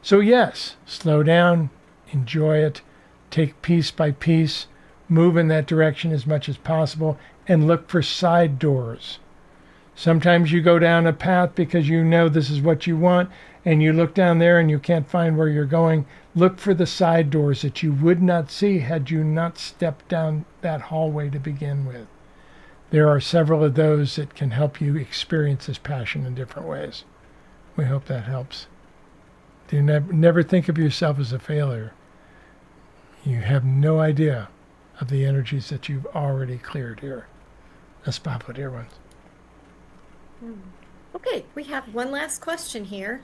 So yes, slow down, enjoy it, take piece by piece, move in that direction as much as possible, and look for side doors. Sometimes you go down a path because you know this is what you want, and you look down there and you can't find where you're going. Look for the side doors that you would not see had you not stepped down that hallway to begin with. There are several of those that can help you experience this passion in different ways. We hope that helps. Do never think of yourself as a failure. You have no idea of the energies that you've already cleared here. Espavo, dear ones. Okay, we have one last question here.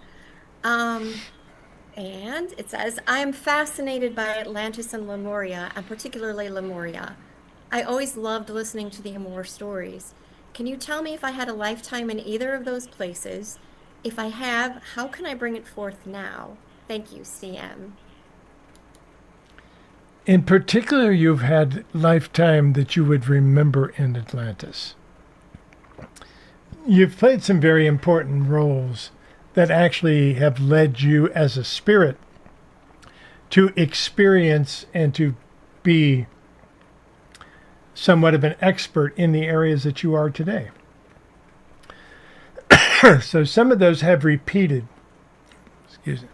And it says, I am fascinated by Atlantis and Lemuria, and particularly Lemuria. I always loved listening to the Amor stories. Can you tell me if I had a lifetime in either of those places? If I have, how can I bring it forth now? Thank you, CM. In particular, you've had lifetime that you would remember in Atlantis. You've played some very important roles that actually have led you as a spirit to experience and to be somewhat of an expert in the areas that you are today. So some of those have repeated. Excuse me.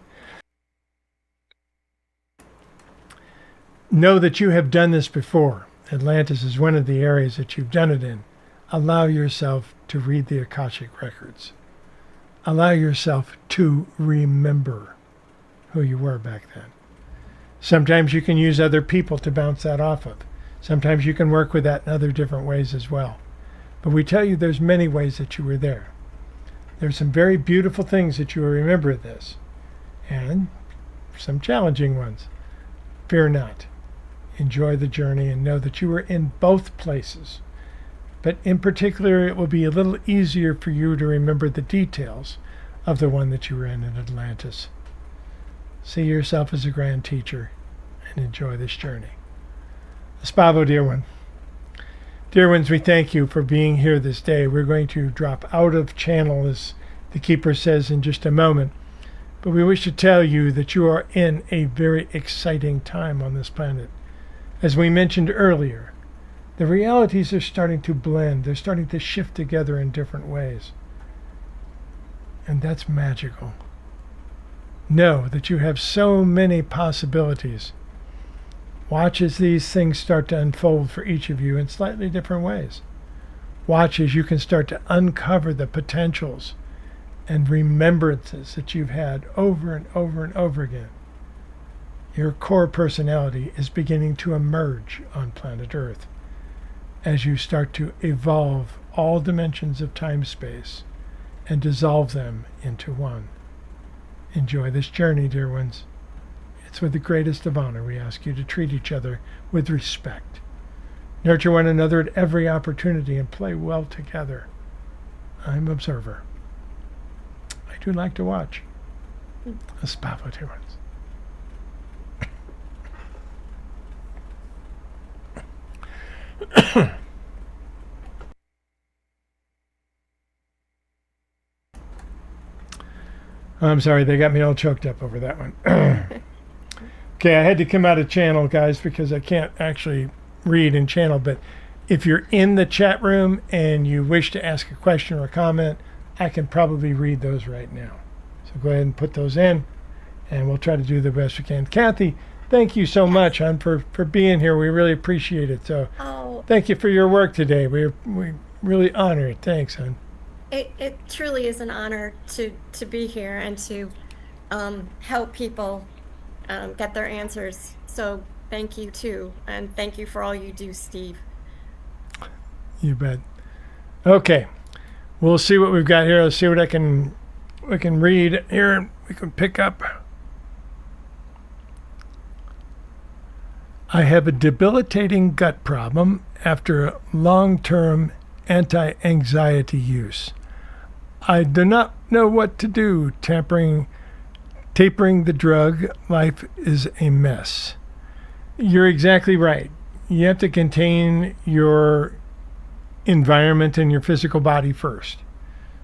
Know that you have done this before. Atlantis is one of the areas that you've done it in. Allow yourself to read the Akashic records. Allow yourself to remember who you were back then. Sometimes you can use other people to bounce that off of. Sometimes you can work with that in other different ways as well. But we tell you there's many ways that you were there. There's some very beautiful things that you will remember of this, and some challenging ones. Fear not. Enjoy the journey and know that you were in both places. But in particular, it will be a little easier for you to remember the details of the one that you were in Atlantis. See yourself as a grand teacher and enjoy this journey. Espavo, dear one. Dear ones, we thank you for being here this day. We're going to drop out of channel, as the Keeper says, in just a moment. But we wish to tell you that you are in a very exciting time on this planet. As we mentioned earlier, the realities are starting to blend. They're starting to shift together in different ways. And that's magical. Know that you have so many possibilities. Watch as these things start to unfold for each of you in slightly different ways. Watch as you can start to uncover the potentials and remembrances that you've had over and over and over again. Your core personality is beginning to emerge on planet Earth as you start to evolve all dimensions of time-space and dissolve them into one. Enjoy this journey, dear ones. It's with the greatest of honor we ask you to treat each other with respect. Nurture one another at every opportunity and play well together. I'm observer. I do like to watch. Espavo, dear ones. I'm sorry, they got me all choked up over that one. Okay, I had to come out of channel, guys, because I can't actually read in channel. But if you're in the chat room and you wish to ask a question or a comment, I can probably read those right now. So go ahead and put those in, and we'll try to do the best we can. Kathy, thank you so much, hon, for being here. We really appreciate it. So thank you for your work today. We really honor it. Thanks, hon. It truly is an honor to be here and to help people get their answers. So thank you too, and thank you for all you do, Steve. You bet. Okay, we'll see what we've got here. Let's see what we can read here. We can pick up. I have a debilitating gut problem after long-term anti-anxiety use. I do not know what to do. Tapering the drug. Life is a mess. You're exactly right. You have to contain your environment and your physical body first.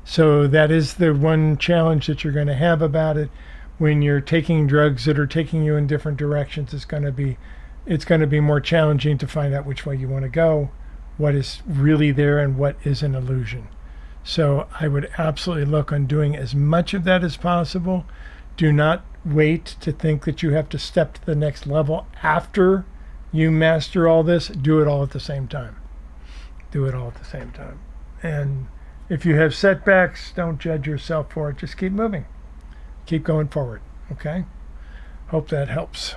So that is the one challenge that you're going to have about it. When you're taking drugs that are taking you in different directions, it's going to be more challenging to find out which way you want to go, what is really there and what is an illusion. So I would absolutely look on doing as much of that as possible. Do not wait to think that you have to step to the next level after you master all this. Do it all at the same time. Do it all at the same time. And if you have setbacks, don't judge yourself for it. Just keep moving. Keep going forward. Okay? Hope that helps.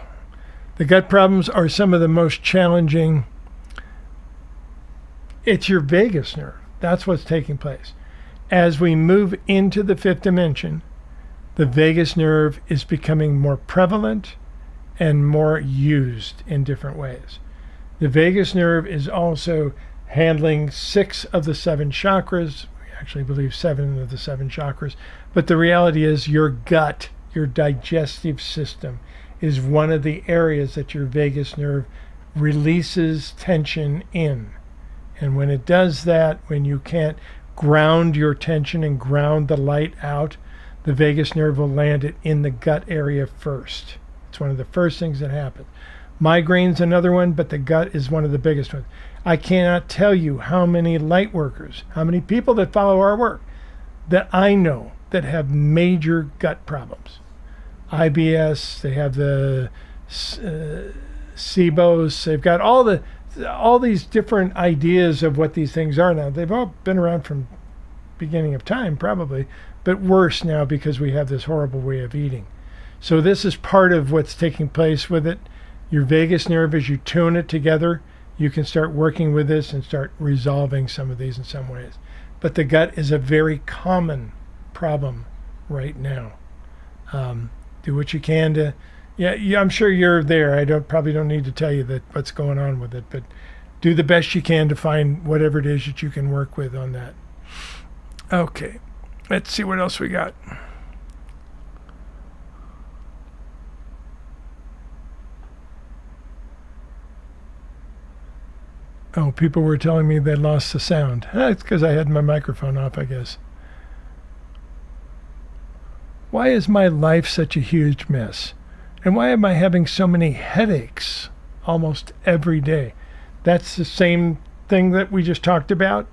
The gut problems are some of the most challenging. It's your vagus nerve. That's what's taking place. As we move into the fifth dimension, the vagus nerve is becoming more prevalent and more used in different ways. The vagus nerve is also handling 6 of the 7 chakras. We actually believe 7 of the 7 chakras. But the reality is your gut, your digestive system, is one of the areas that your vagus nerve releases tension in. And when it does that, when you can't ground your tension and ground the light out, the vagus nerve will land it in the gut area first. It's one of the first things that happens. Migraine's another one, but the gut is one of the biggest ones. I cannot tell you how many light workers, how many people that follow our work that I know that have major gut problems. IBS, they have the SIBOs, they've got all these different ideas of what these things are now. They've all been around from beginning of time, probably, but worse now because we have this horrible way of eating. So this is part of what's taking place with it. Your vagus nerve, as you tune it together, you can start working with this and start resolving some of these in some ways. But the gut is a very common problem right now. Do what you can to, yeah, I'm sure you're there. I probably don't need to tell you that what's going on with it, but do the best you can to find whatever it is that you can work with on that. Okay, let's see what else we got. Oh, people were telling me they lost the sound. It's because I had my microphone off, I guess. Why is my life such a huge mess? And why am I having so many headaches almost every day? That's the same thing that we just talked about.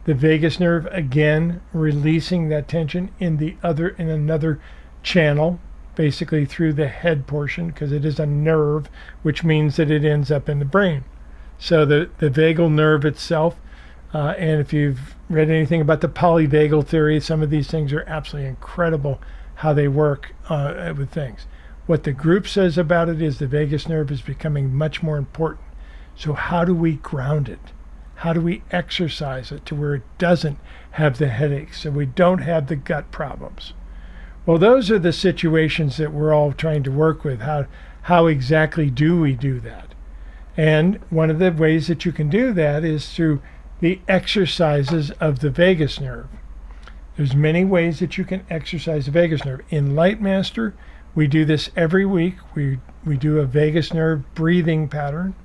The vagus nerve, again, releasing that tension in another channel, basically through the head portion, because it is a nerve, which means that it ends up in the brain. So the vagal nerve itself, and if you've read anything about the polyvagal theory, some of these things are absolutely incredible how they work with things. What the group says about it is the vagus nerve is becoming much more important. So how do we ground it? How do we exercise it to where it doesn't have the headaches, so we don't have the gut problems? Well, those are the situations that we're all trying to work with. How exactly do we do that? And one of the ways that you can do that is through the exercises of the vagus nerve. There's many ways that you can exercise the vagus nerve. In Lightmaster, we do this every week. We do a vagus nerve breathing pattern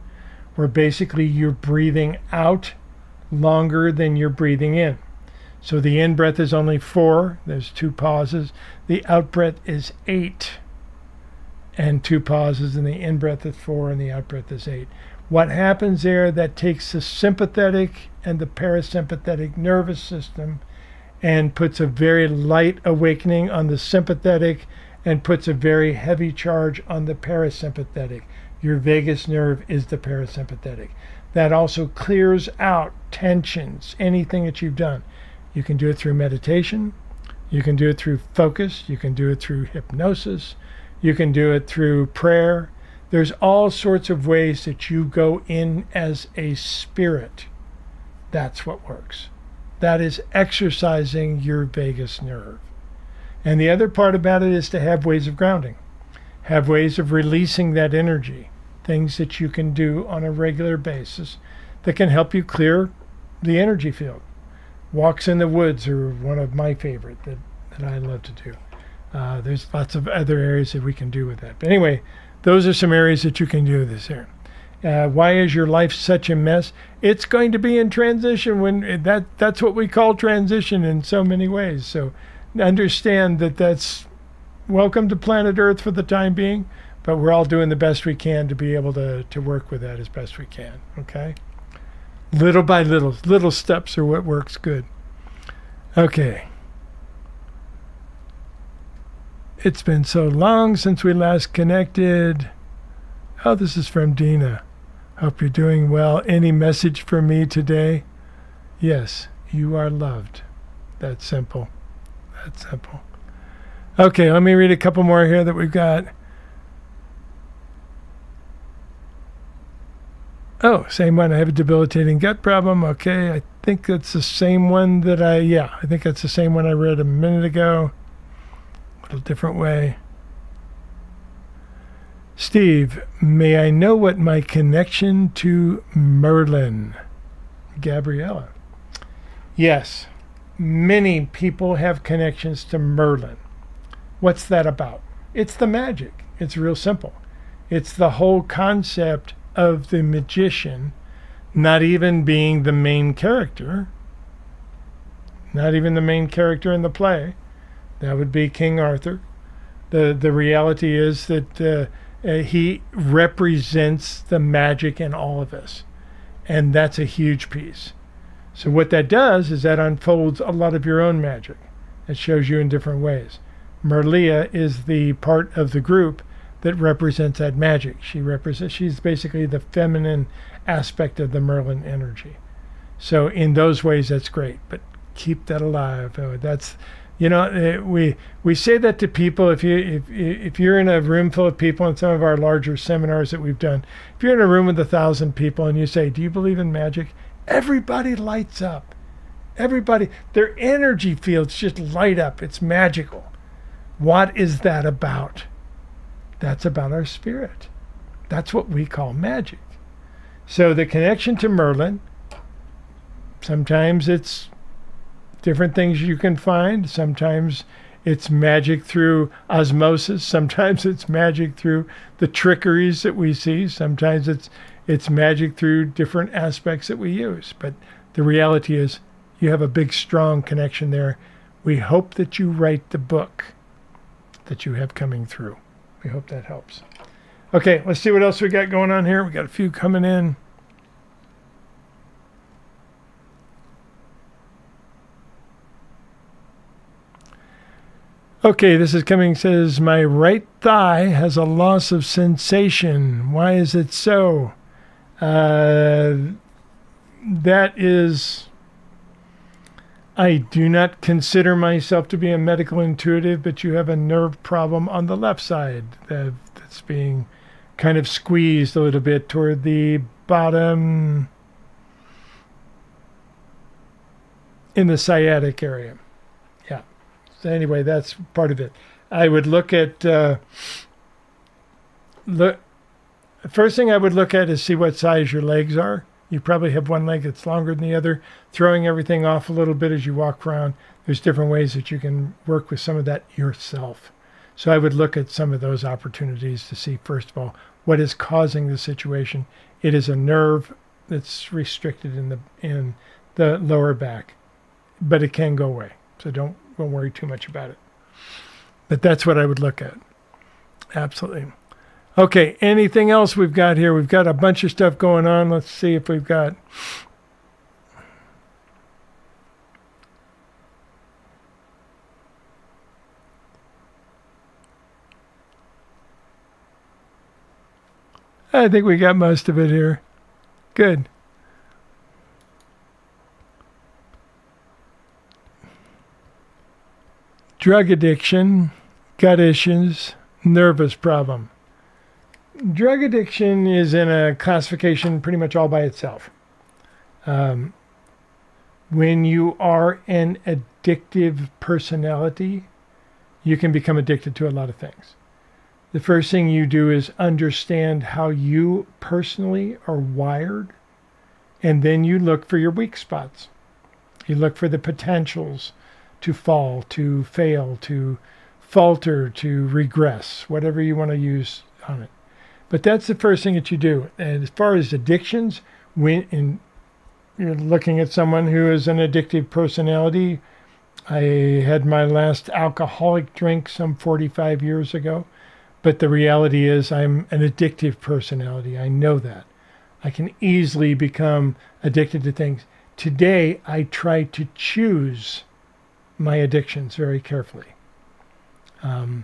where basically you're breathing out longer than you're breathing in. So the in breath is only 4. There's 2 pauses. The out breath is 8 and 2 pauses, and the in breath is 4 and the out breath is 8. What happens there, that takes the sympathetic and the parasympathetic nervous system and puts a very light awakening on the sympathetic and puts a very heavy charge on the parasympathetic. Your vagus nerve is the parasympathetic. That also clears out tensions, anything that you've done. You can do it through meditation. You can do it through focus. You can do it through hypnosis. You can do it through prayer. There's all sorts of ways that you go in as a spirit. That's what works. That is exercising your vagus nerve. And the other part about it is to have ways of grounding, have ways of releasing that energy, things that you can do on a regular basis that can help you clear the energy field. Walks in the woods are one of my favorite that I love to do. There's lots of other areas that we can do with that. But anyway, those are some areas that you can do this here. Why is your life such a mess? It's going to be in transition. That's what we call transition in so many ways. So understand that's welcome to planet Earth for the time being, but we're all doing the best we can to be able to work with that as best we can. Okay? Little by little steps are what works good. Okay. It's been so long since we last connected. Oh, this is from Dina. Hope you're doing well. Any message for me today? Yes, you are loved. That's simple. That's simple. Okay, let me read a couple more here that we've got. Oh, same one. I have a debilitating gut problem. Okay, I think that's the same one that I think that's the same one I read a minute ago. A little different way. Steve, may I know what my connection to Merlin? Gabriella. Yes, many people have connections to Merlin. What's that about? It's the magic. It's real simple. It's the whole concept of the magician not even being the main character, not even the main character in the play. That would be King Arthur. The reality is that he represents the magic in all of us. And that's a huge piece. So what that does is that unfolds a lot of your own magic. It shows you in different ways. Merlia is the part of the group that represents that magic. She's basically the feminine aspect of the Merlin energy. So in those ways, that's great. But keep that alive. That's, we say that to people. If you're in a room full of people in some of our larger seminars that we've done, if you're in a room with 1,000 people and you say, "Do you believe in magic?" Everybody lights up. Everybody, their energy fields just light up. It's magical. What is that about? That's about our spirit. That's what we call magic. So the connection to Merlin, sometimes it's different things you can find. Sometimes it's magic through osmosis. Sometimes it's magic through the trickeries that we see. Sometimes it's magic through different aspects that we use. But the reality is you have a big, strong connection there. We hope that you write the book that you have coming through. We hope that helps. Okay, let's see what else we got going on here. We got a few coming in. Okay, this is coming, says, my right thigh has a loss of sensation. Why is it so? That is, I do not consider myself to be a medical intuitive, but you have a nerve problem on the left side that's being kind of squeezed a little bit toward the bottom in the sciatic area. Yeah. So anyway, that's part of it. I would look at, the first thing I would look at is see what size your legs are. You probably have one leg that's longer than the other, throwing everything off a little bit as you walk around. There's different ways that you can work with some of that yourself. So I would look at some of those opportunities to see, first of all, what is causing the situation. It is a nerve that's restricted in the lower back, but it can go away. So don't worry too much about it. But that's what I would look at. Absolutely. Okay, anything else we've got here? We've got a bunch of stuff going on. Let's see if we've got... I think we got most of it here. Good. Drug addiction, gut issues, nervous problem. Drug addiction is in a classification pretty much all by itself. When you are an addictive personality, you can become addicted to a lot of things. The first thing you do is understand how you personally are wired, and then you look for your weak spots. You look for the potentials to fall, to fail, to falter, to regress, whatever you want to use on it. But that's the first thing that you do. And as far as addictions, when you're looking at someone who is an addictive personality, I had my last alcoholic drink some 45 years ago. But the reality is I'm an addictive personality. I know that. I can easily become addicted to things. Today, I try to choose my addictions very carefully. Now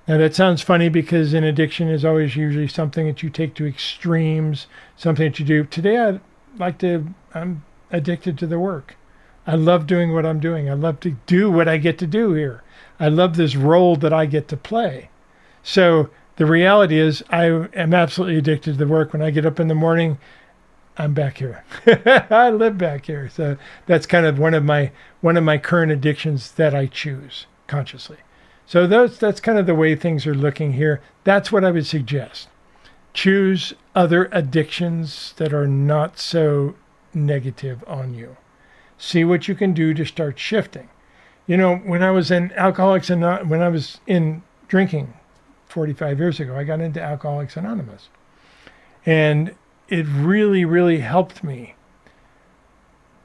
that sounds funny because an addiction is always usually something that you take to extremes, something that you do. Today, I'm addicted to the work. I love doing what I'm doing. I love to do what I get to do here. I love this role that I get to play. So the reality is I am absolutely addicted to the work. When I get up in the morning, I'm back here. I live back here. So that's kind of one of my current addictions that I choose consciously. So that's kind of the way things are looking here. That's what I would suggest. Choose other addictions that are not so negative on you. See what you can do to start shifting. You know, when I was in when I was in drinking 45 years ago, I got into Alcoholics Anonymous. And it really, really helped me.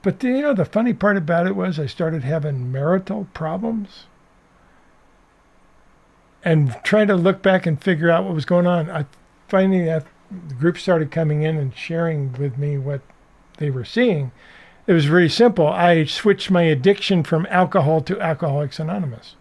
But the funny part about it was I started having marital problems. And trying to look back and figure out what was going on. The group started coming in and sharing with me what they were seeing. It was very simple. I switched my addiction from alcohol to Alcoholics Anonymous.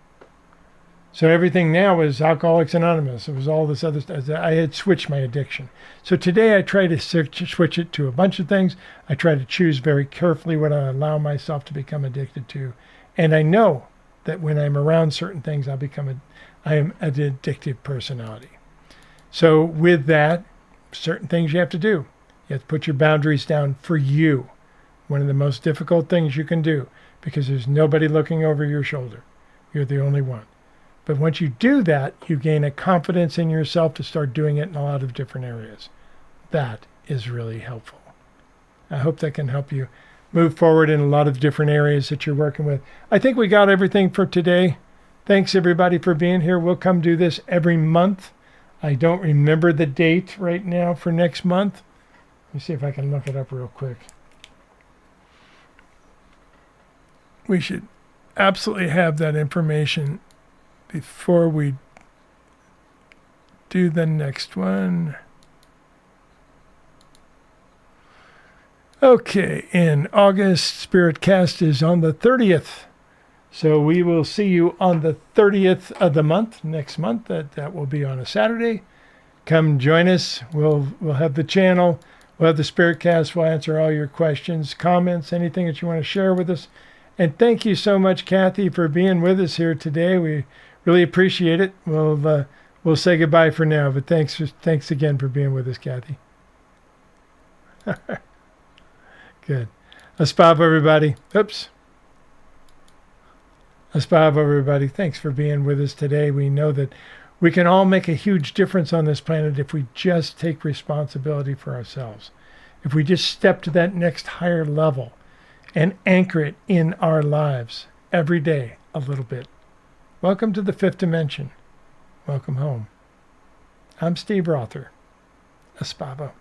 So everything now is Alcoholics Anonymous. It was all this other stuff. I had switched my addiction. So today I try to switch it to a bunch of things. I try to choose very carefully what I allow myself to become addicted to. And I know that when I'm around certain things, I am an addictive personality. So with that, certain things you have to do. You have to put your boundaries down for you. One of the most difficult things you can do, because there's nobody looking over your shoulder. You're the only one. But once you do that, you gain a confidence in yourself to start doing it in a lot of different areas. That is really helpful. I hope that can help you move forward in a lot of different areas that you're working with. I think we got everything for today. Thanks everybody for being here. We'll come do this every month. I don't remember the date right now for next month. Let me see if I can look it up real quick. We should absolutely have that information before we do the next one. Okay, in August, SpiritCast is on the 30th. So we will see you on the 30th of the month, next month. That will be on a Saturday. Come join us. We'll have the channel. We'll have the SpiritCast. We'll answer all your questions, comments, anything that you want to share with us. And thank you so much, Kathy, for being with us here today. We really appreciate it. We'll say goodbye for now, but thanks again for being with us, Kathy. Good. Espavo, everybody. Oops. Espavo, everybody. Thanks for being with us today. We know that we can all make a huge difference on this planet if we just take responsibility for ourselves. If we just step to that next higher level and anchor it in our lives every day a little bit. Welcome to the fifth dimension. Welcome home. I'm Steve Rother. Espavo.